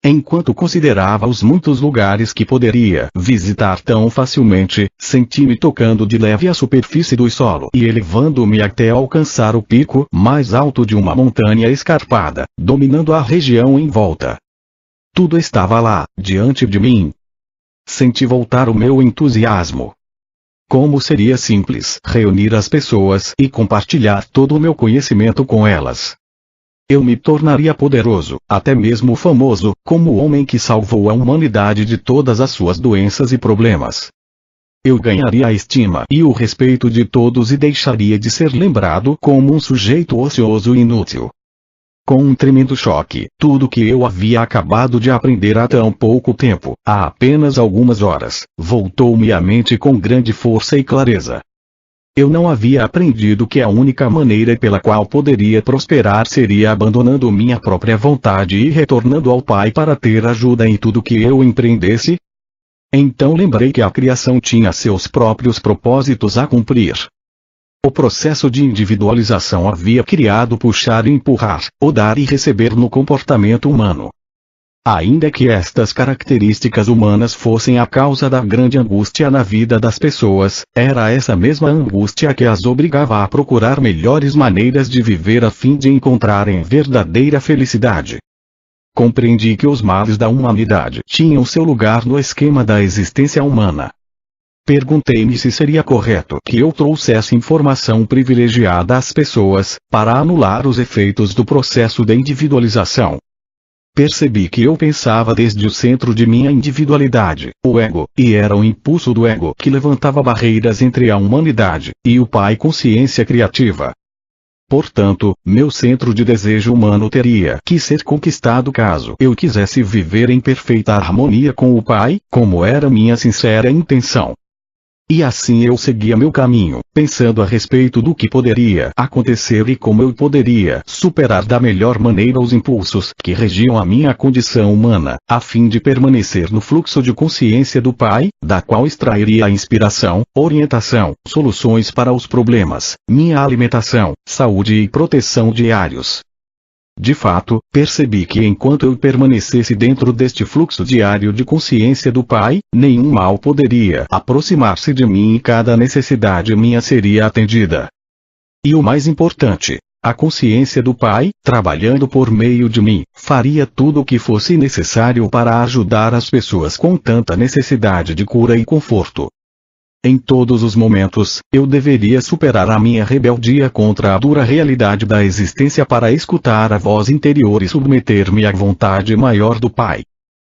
Enquanto considerava os muitos lugares que poderia visitar tão facilmente, senti-me tocando de leve a superfície do solo e elevando-me até alcançar o pico mais alto de uma montanha escarpada, dominando a região em volta. Tudo estava lá, diante de mim. Senti voltar o meu entusiasmo. Como seria simples reunir as pessoas e compartilhar todo o meu conhecimento com elas. Eu me tornaria poderoso, até mesmo famoso, como o homem que salvou a humanidade de todas as suas doenças e problemas. Eu ganharia a estima e o respeito de todos e deixaria de ser lembrado como um sujeito ocioso e inútil. Com um tremendo choque, tudo que eu havia acabado de aprender há tão pouco tempo, há apenas algumas horas, voltou-me à mente com grande força e clareza. Eu não havia aprendido que a única maneira pela qual poderia prosperar seria abandonando minha própria vontade e retornando ao Pai para ter ajuda em tudo que eu empreendesse? Então lembrei que a criação tinha seus próprios propósitos a cumprir. O processo de individualização havia criado puxar e empurrar, o dar e receber no comportamento humano. Ainda que estas características humanas fossem a causa da grande angústia na vida das pessoas, era essa mesma angústia que as obrigava a procurar melhores maneiras de viver a fim de encontrarem verdadeira felicidade. Compreendi que os males da humanidade tinham seu lugar no esquema da existência humana. Perguntei-me se seria correto que eu trouxesse informação privilegiada às pessoas, para anular os efeitos do processo de individualização. Percebi que eu pensava desde o centro de minha individualidade, o ego, e era o impulso do ego que levantava barreiras entre a humanidade e o Pai consciência criativa. Portanto, meu centro de desejo humano teria que ser conquistado caso eu quisesse viver em perfeita harmonia com o Pai, como era minha sincera intenção. E assim eu seguia meu caminho, pensando a respeito do que poderia acontecer e como eu poderia superar da melhor maneira os impulsos que regiam a minha condição humana, a fim de permanecer no fluxo de consciência do Pai, da qual extrairia a inspiração, orientação, soluções para os problemas, minha alimentação, saúde e proteção diários. De fato, percebi que enquanto eu permanecesse dentro deste fluxo diário de consciência do Pai, nenhum mal poderia aproximar-se de mim e cada necessidade minha seria atendida. E o mais importante, a consciência do Pai, trabalhando por meio de mim, faria tudo o que fosse necessário para ajudar as pessoas com tanta necessidade de cura e conforto. Em todos os momentos, eu deveria superar a minha rebeldia contra a dura realidade da existência para escutar a voz interior e submeter-me à vontade maior do Pai.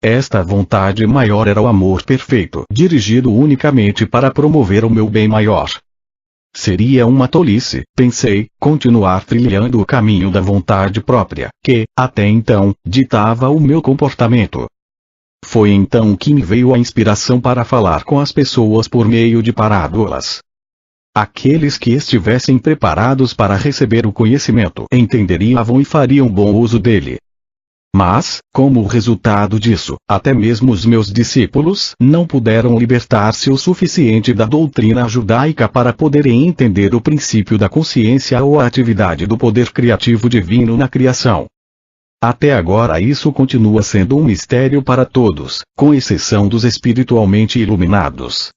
Esta vontade maior era o amor perfeito, dirigido unicamente para promover o meu bem maior. Seria uma tolice, pensei, continuar trilhando o caminho da vontade própria, que, até então, ditava o meu comportamento. Foi então que me veio a inspiração para falar com as pessoas por meio de parábolas. Aqueles que estivessem preparados para receber o conhecimento entenderiam e fariam bom uso dele. Mas, como resultado disso, até mesmo os meus discípulos não puderam libertar-se o suficiente da doutrina judaica para poderem entender o princípio da consciência ou a atividade do poder criativo divino na criação. Até agora isso continua sendo um mistério para todos, com exceção dos espiritualmente iluminados.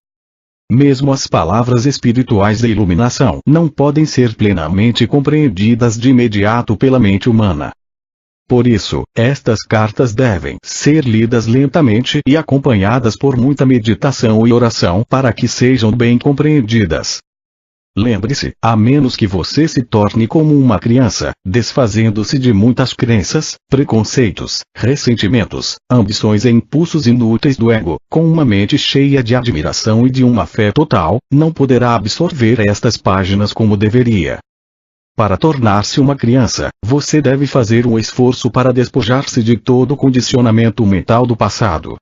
Mesmo as palavras espirituais de iluminação não podem ser plenamente compreendidas de imediato pela mente humana. Por isso, estas cartas devem ser lidas lentamente e acompanhadas por muita meditação e oração para que sejam bem compreendidas. Lembre-se, a menos que você se torne como uma criança, desfazendo-se de muitas crenças, preconceitos, ressentimentos, ambições e impulsos inúteis do ego, com uma mente cheia de admiração e de uma fé total, não poderá absorver estas páginas como deveria. Para tornar-se uma criança, você deve fazer um esforço para despojar-se de todo o condicionamento mental do passado.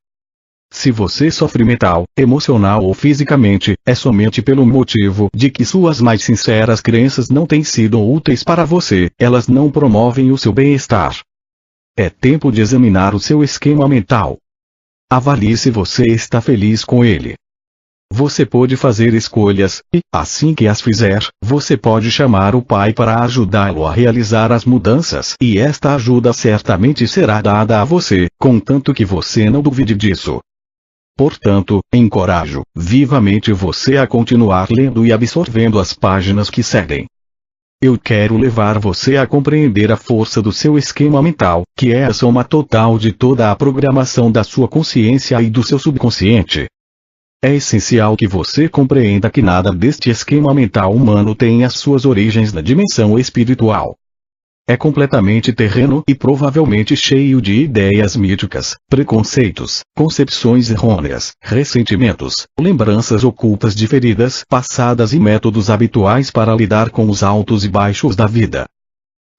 Se você sofre mental, emocional ou fisicamente, é somente pelo motivo de que suas mais sinceras crenças não têm sido úteis para você, elas não promovem o seu bem-estar. É tempo de examinar o seu esquema mental. Avalie se você está feliz com ele. Você pode fazer escolhas, e, assim que as fizer, você pode chamar o Pai para ajudá-lo a realizar as mudanças e esta ajuda certamente será dada a você, contanto que você não duvide disso. Portanto, encorajo vivamente você a continuar lendo e absorvendo as páginas que seguem. Eu quero levar você a compreender a força do seu esquema mental, que é a soma total de toda a programação da sua consciência e do seu subconsciente. É essencial que você compreenda que nada deste esquema mental humano tem as suas origens na dimensão espiritual. É completamente terreno e provavelmente cheio de ideias míticas, preconceitos, concepções errôneas, ressentimentos, lembranças ocultas de feridas passadas e métodos habituais para lidar com os altos e baixos da vida.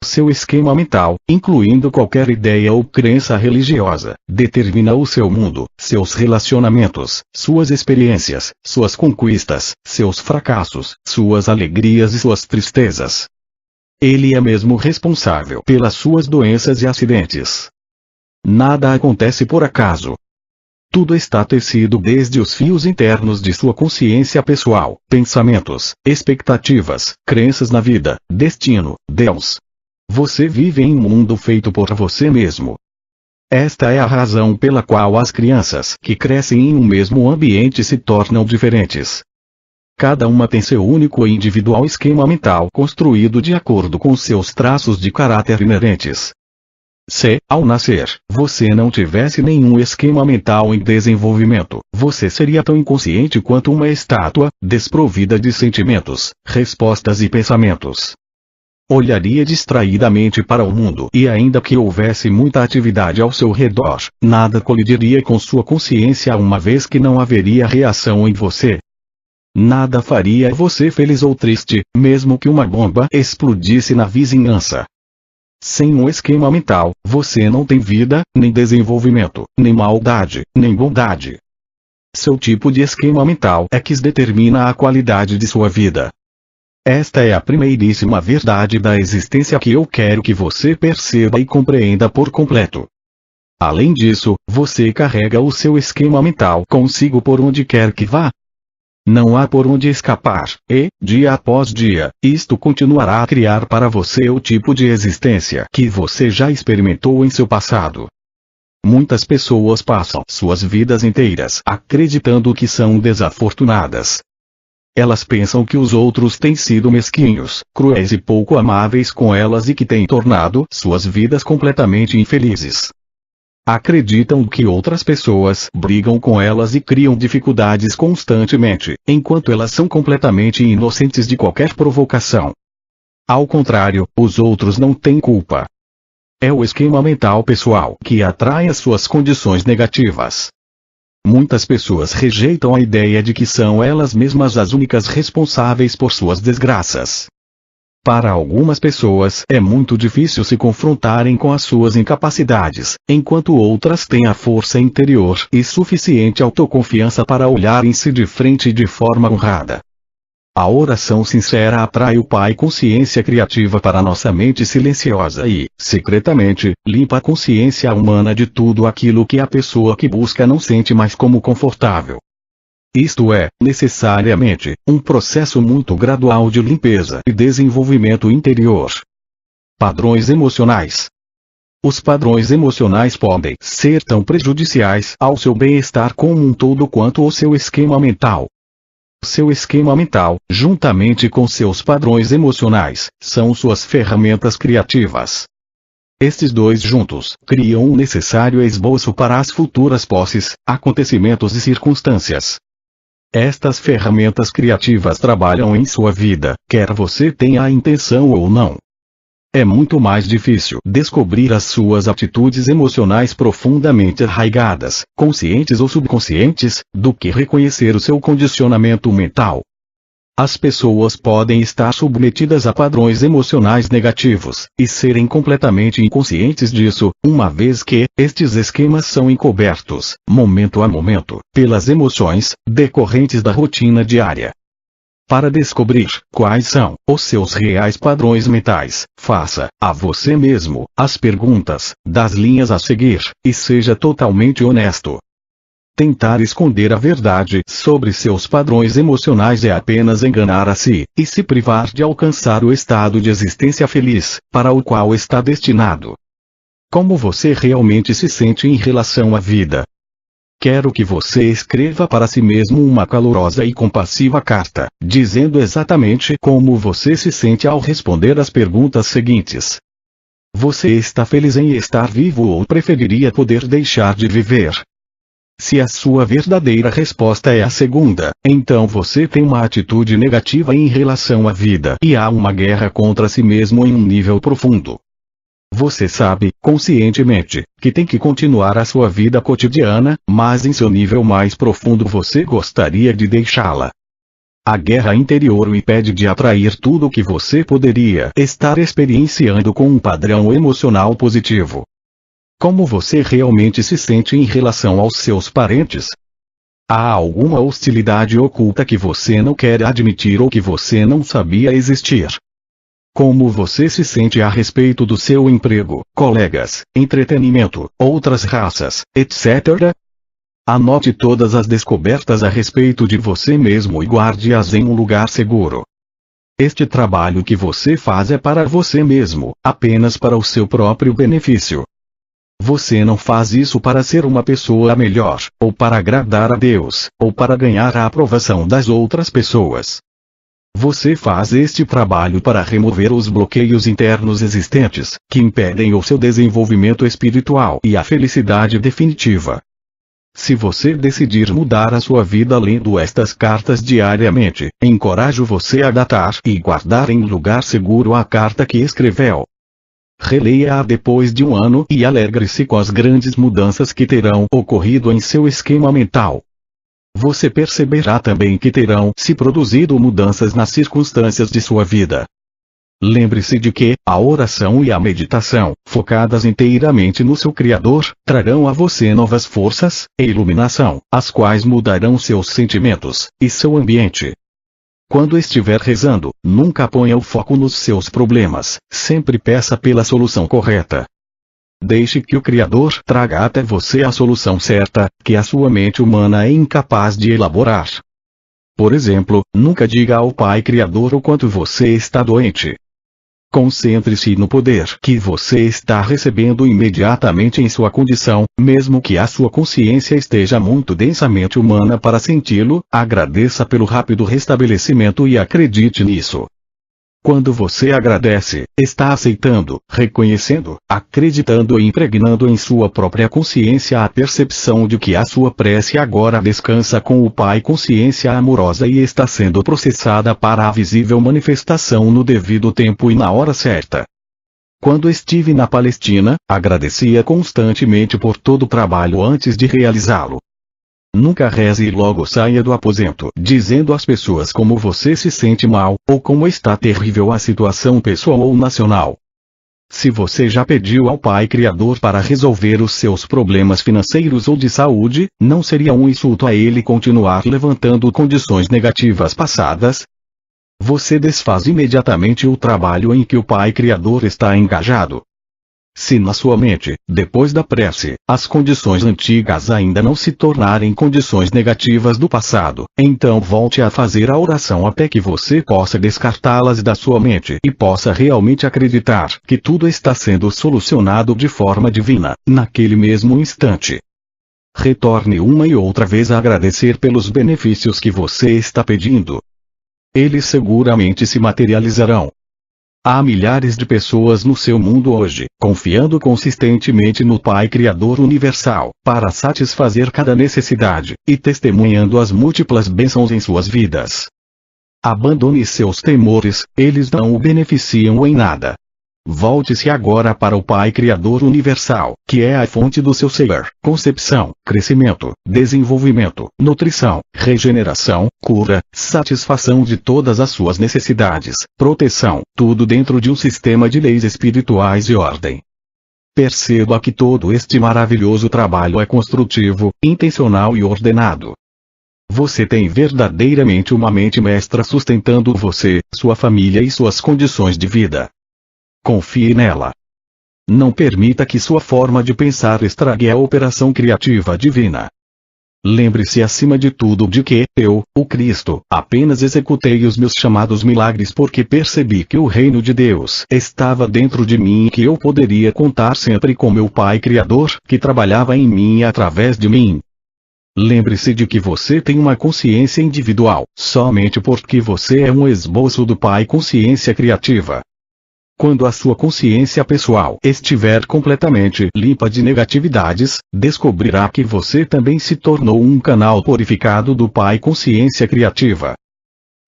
Seu esquema mental, incluindo qualquer ideia ou crença religiosa, determina o seu mundo, seus relacionamentos, suas experiências, suas conquistas, seus fracassos, suas alegrias e suas tristezas. Ele é mesmo responsável pelas suas doenças e acidentes. Nada acontece por acaso. Tudo está tecido desde os fios internos de sua consciência pessoal, pensamentos, expectativas, crenças na vida, destino, Deus. Você vive em um mundo feito por você mesmo. Esta é a razão pela qual as crianças que crescem em um mesmo ambiente se tornam diferentes. Cada uma tem seu único e individual esquema mental construído de acordo com seus traços de caráter inerentes. Se, ao nascer, você não tivesse nenhum esquema mental em desenvolvimento, você seria tão inconsciente quanto uma estátua, desprovida de sentimentos, respostas e pensamentos. Olharia distraidamente para o mundo e ainda que houvesse muita atividade ao seu redor, nada colidiria com sua consciência uma vez que não haveria reação em você. Nada faria você feliz ou triste, mesmo que uma bomba explodisse na vizinhança. Sem um esquema mental, você não tem vida, nem desenvolvimento, nem maldade, nem bondade. Seu tipo de esquema mental é que determina a qualidade de sua vida. Esta é a primeiríssima verdade da existência que eu quero que você perceba e compreenda por completo. Além disso, você carrega o seu esquema mental consigo por onde quer que vá. Não há por onde escapar, e, dia após dia, isto continuará a criar para você o tipo de existência que você já experimentou em seu passado. Muitas pessoas passam suas vidas inteiras acreditando que são desafortunadas. Elas pensam que os outros têm sido mesquinhos, cruéis e pouco amáveis com elas e que têm tornado suas vidas completamente infelizes. Acreditam que outras pessoas brigam com elas e criam dificuldades constantemente, enquanto elas são completamente inocentes de qualquer provocação. Ao contrário, os outros não têm culpa. É o esquema mental pessoal que atrai as suas condições negativas. Muitas pessoas rejeitam a ideia de que são elas mesmas as únicas responsáveis por suas desgraças. Para algumas pessoas é muito difícil se confrontarem com as suas incapacidades, enquanto outras têm a força interior e suficiente autoconfiança para olharem-se de frente de forma honrada. A oração sincera atrai o Pai consciência criativa para nossa mente silenciosa e, secretamente, limpa a consciência humana de tudo aquilo que a pessoa que busca não sente mais como confortável. Isto é, necessariamente, um processo muito gradual de limpeza e desenvolvimento interior. Padrões emocionais. Os padrões emocionais podem ser tão prejudiciais ao seu bem-estar como um todo quanto o seu esquema mental. Seu esquema mental, juntamente com seus padrões emocionais, são suas ferramentas criativas. Estes dois juntos criam um necessário esboço para as futuras posses, acontecimentos e circunstâncias. Estas ferramentas criativas trabalham em sua vida, quer você tenha a intenção ou não. É muito mais difícil descobrir as suas atitudes emocionais profundamente arraigadas, conscientes ou subconscientes, do que reconhecer o seu condicionamento mental. As pessoas podem estar submetidas a padrões emocionais negativos, e serem completamente inconscientes disso, uma vez que, estes esquemas são encobertos, momento a momento, pelas emoções, decorrentes da rotina diária. Para descobrir quais são os seus reais padrões mentais, faça, a você mesmo, as perguntas, das linhas a seguir, e seja totalmente honesto. Tentar esconder a verdade sobre seus padrões emocionais é apenas enganar a si, e se privar de alcançar o estado de existência feliz, para o qual está destinado. Como você realmente se sente em relação à vida? Quero que você escreva para si mesmo uma calorosa e compassiva carta, dizendo exatamente como você se sente ao responder as perguntas seguintes. Você está feliz em estar vivo ou preferiria poder deixar de viver? Se a sua verdadeira resposta é a segunda, então você tem uma atitude negativa em relação à vida e há uma guerra contra si mesmo em um nível profundo. Você sabe, conscientemente, que tem que continuar a sua vida cotidiana, mas em seu nível mais profundo você gostaria de deixá-la. A guerra interior o impede de atrair tudo o que você poderia estar experienciando com um padrão emocional positivo. Como você realmente se sente em relação aos seus parentes? Há alguma hostilidade oculta que você não quer admitir ou que você não sabia existir? Como você se sente a respeito do seu emprego, colegas, entretenimento, outras raças, etc.? Anote todas as descobertas a respeito de você mesmo e guarde-as em um lugar seguro. Este trabalho que você faz é para você mesmo, apenas para o seu próprio benefício. Você não faz isso para ser uma pessoa melhor, ou para agradar a Deus, ou para ganhar a aprovação das outras pessoas. Você faz este trabalho para remover os bloqueios internos existentes, que impedem o seu desenvolvimento espiritual e a felicidade definitiva. Se você decidir mudar a sua vida lendo estas cartas diariamente, encorajo você a datar e guardar em lugar seguro a carta que escreveu. Releia-a depois de um ano e alegre-se com as grandes mudanças que terão ocorrido em seu esquema mental. Você perceberá também que terão se produzido mudanças nas circunstâncias de sua vida. Lembre-se de que a oração e a meditação, focadas inteiramente no seu Criador, trarão a você novas forças e iluminação, as quais mudarão seus sentimentos e seu ambiente. Quando estiver rezando, nunca ponha o foco nos seus problemas, sempre peça pela solução correta. Deixe que o Criador traga até você a solução certa, que a sua mente humana é incapaz de elaborar. Por exemplo, nunca diga ao Pai Criador o quanto você está doente. Concentre-se no poder que você está recebendo imediatamente em sua condição, mesmo que a sua consciência esteja muito densamente humana para senti-lo, agradeça pelo rápido restabelecimento e acredite nisso. Quando você agradece, está aceitando, reconhecendo, acreditando e impregnando em sua própria consciência a percepção de que a sua prece agora descansa com o Pai consciência amorosa e está sendo processada para a visível manifestação no devido tempo e na hora certa. Quando estive na Palestina, agradecia constantemente por todo o trabalho antes de realizá-lo. Nunca reze e logo saia do aposento dizendo às pessoas como você se sente mal, ou como está terrível a situação pessoal ou nacional. Se você já pediu ao Pai Criador para resolver os seus problemas financeiros ou de saúde, não seria um insulto a ele continuar levantando condições negativas passadas? Você desfaz imediatamente o trabalho em que o Pai Criador está engajado. Se na sua mente, depois da prece, as condições antigas ainda não se tornarem condições negativas do passado, então volte a fazer a oração até que você possa descartá-las da sua mente e possa realmente acreditar que tudo está sendo solucionado de forma divina, naquele mesmo instante. Retorne uma e outra vez a agradecer pelos benefícios que você está pedindo. Eles seguramente se materializarão. Há milhares de pessoas no seu mundo hoje, confiando consistentemente no Pai Criador Universal, para satisfazer cada necessidade, e testemunhando as múltiplas bênçãos em suas vidas. Abandone seus temores, eles não o beneficiam em nada. Volte-se agora para o Pai Criador Universal, que é a fonte do seu ser, concepção, crescimento, desenvolvimento, nutrição, regeneração, cura, satisfação de todas as suas necessidades, proteção, tudo dentro de um sistema de leis espirituais e ordem. Perceba que todo este maravilhoso trabalho é construtivo, intencional e ordenado. Você tem verdadeiramente uma mente mestra sustentando você, sua família e suas condições de vida. Confie nela. Não permita que sua forma de pensar estrague a operação criativa divina. Lembre-se acima de tudo de que eu, o Cristo, apenas executei os meus chamados milagres porque percebi que o reino de Deus estava dentro de mim e que eu poderia contar sempre com meu Pai Criador, que trabalhava em mim e através de mim. Lembre-se de que você tem uma consciência individual, somente porque você é um esboço do Pai Consciência Criativa. Quando a sua consciência pessoal estiver completamente limpa de negatividades, descobrirá que você também se tornou um canal purificado do Pai Consciência Criativa.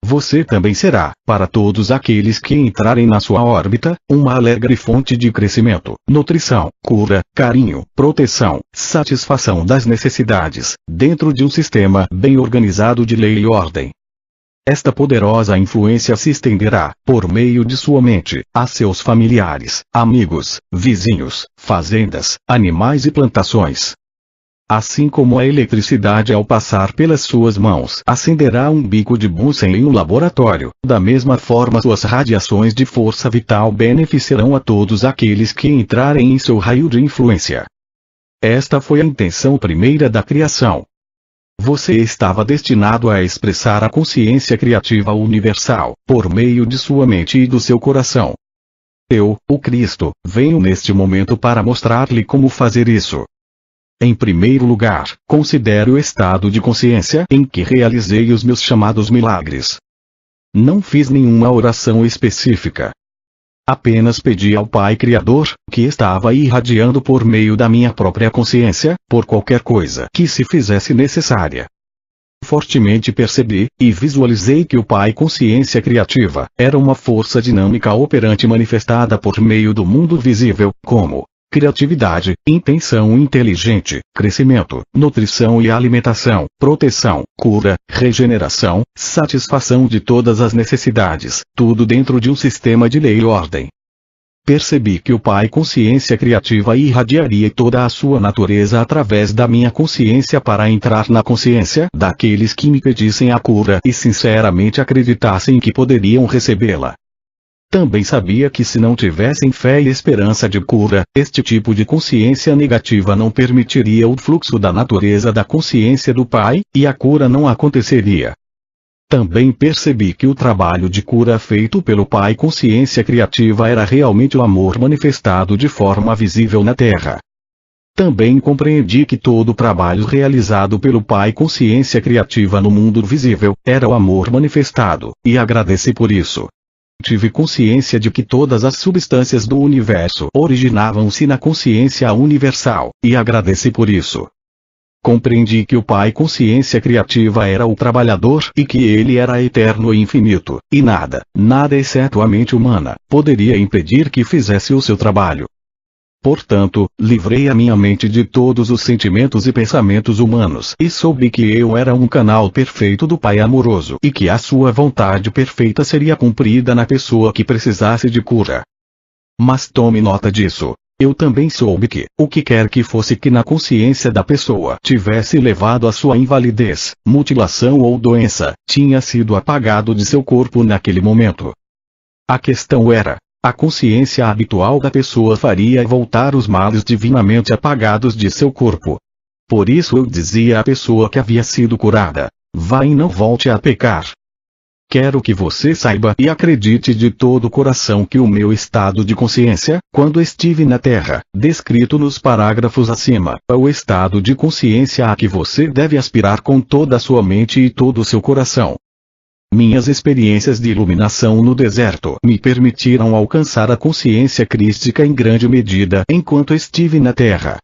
você também será, para todos aqueles que entrarem na sua órbita, uma alegre fonte de crescimento, nutrição, cura, carinho, proteção, satisfação das necessidades, dentro de um sistema bem organizado de lei e ordem. Esta poderosa influência se estenderá, por meio de sua mente, a seus familiares, amigos, vizinhos, fazendas, animais e plantações. Assim como a eletricidade ao passar pelas suas mãos acenderá um bico de Bunsen em um laboratório, da mesma forma suas radiações de força vital beneficiarão a todos aqueles que entrarem em seu raio de influência. Esta foi a intenção primeira da criação. Você estava destinado a expressar a consciência criativa universal, por meio de sua mente e do seu coração. Eu, o Cristo, venho neste momento para mostrar-lhe como fazer isso. Em primeiro lugar, considere o estado de consciência em que realizei os meus chamados milagres. Não fiz nenhuma oração específica. Apenas pedi ao Pai Criador, que estava irradiando por meio da minha própria consciência, por qualquer coisa que se fizesse necessária. Fortemente percebi, e visualizei que o Pai Consciência Criativa, era uma força dinâmica operante manifestada por meio do mundo visível, como criatividade, intenção inteligente, crescimento, nutrição e alimentação, proteção, cura, regeneração, satisfação de todas as necessidades, tudo dentro de um sistema de lei e ordem. Percebi que o Pai Consciência Criativa irradiaria toda a sua natureza através da minha consciência para entrar na consciência daqueles que me pedissem a cura e sinceramente acreditassem que poderiam recebê-la. Também sabia que se não tivessem fé e esperança de cura, este tipo de consciência negativa não permitiria o fluxo da natureza da consciência do Pai, e a cura não aconteceria. Também percebi que o trabalho de cura feito pelo Pai Consciência Criativa era realmente o amor manifestado de forma visível na Terra. Também compreendi que todo o trabalho realizado pelo Pai Consciência Criativa no mundo visível, era o amor manifestado, e agradeci por isso. Tive consciência de que todas as substâncias do universo originavam-se na consciência universal, e agradeci por isso. Compreendi que o Pai Consciência Criativa era o trabalhador e que ele era eterno e infinito, e nada exceto a mente humana, poderia impedir que fizesse o seu trabalho. Portanto, livrei a minha mente de todos os sentimentos e pensamentos humanos e soube que eu era um canal perfeito do Pai amoroso e que a sua vontade perfeita seria cumprida na pessoa que precisasse de cura. Mas tome nota disso. Eu também soube que, o que quer que fosse que na consciência da pessoa tivesse levado a sua invalidez, mutilação ou doença, tinha sido apagado de seu corpo naquele momento. A questão era: a consciência habitual da pessoa faria voltar os males divinamente apagados de seu corpo. Por isso eu dizia à pessoa que havia sido curada: vá e não volte a pecar. Quero que você saiba e acredite de todo o coração que o meu estado de consciência, quando estive na Terra, descrito nos parágrafos acima, é o estado de consciência a que você deve aspirar com toda a sua mente e todo o seu coração. Minhas experiências de iluminação no deserto me permitiram alcançar a consciência crística em grande medida enquanto estive na Terra.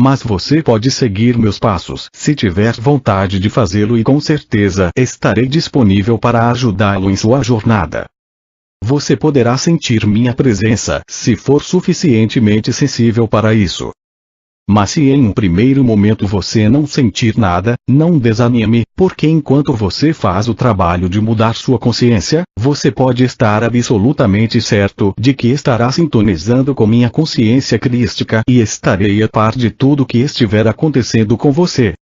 Mas você pode seguir meus passos se tiver vontade de fazê-lo e com certeza estarei disponível para ajudá-lo em sua jornada. Você poderá sentir minha presença se for suficientemente sensível para isso. Mas se em um primeiro momento você não sentir nada, não desanime, porque enquanto você faz o trabalho de mudar sua consciência, você pode estar absolutamente certo de que estará sintonizando com minha consciência crística e estarei a par de tudo que estiver acontecendo com você.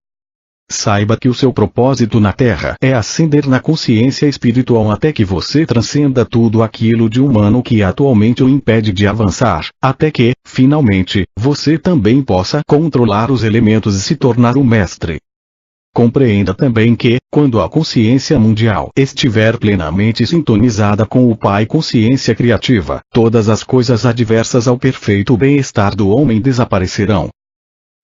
Saiba que o seu propósito na Terra é ascender na consciência espiritual até que você transcenda tudo aquilo de humano que atualmente o impede de avançar, até que, finalmente, você também possa controlar os elementos e se tornar um mestre. Compreenda também que, quando a consciência mundial estiver plenamente sintonizada com o Pai Consciência Criativa, todas as coisas adversas ao perfeito bem-estar do homem desaparecerão.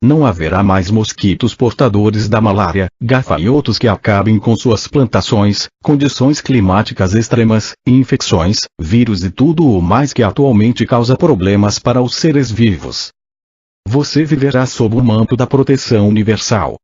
Não haverá mais mosquitos portadores da malária, gafanhotos que acabem com suas plantações, condições climáticas extremas, infecções, vírus e tudo o mais que atualmente causa problemas para os seres vivos. Você viverá sob o manto da proteção universal.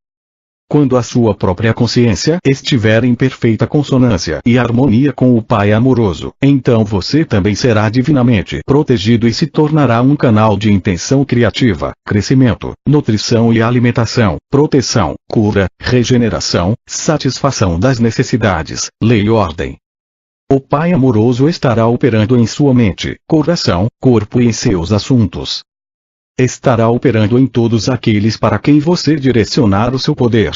Quando a sua própria consciência estiver em perfeita consonância e harmonia com o Pai amoroso, então você também será divinamente protegido e se tornará um canal de intenção criativa, crescimento, nutrição e alimentação, proteção, cura, regeneração, satisfação das necessidades, lei e ordem. O Pai amoroso estará operando em sua mente, coração, corpo e em seus assuntos. Estará operando em todos aqueles para quem você direcionar o seu poder,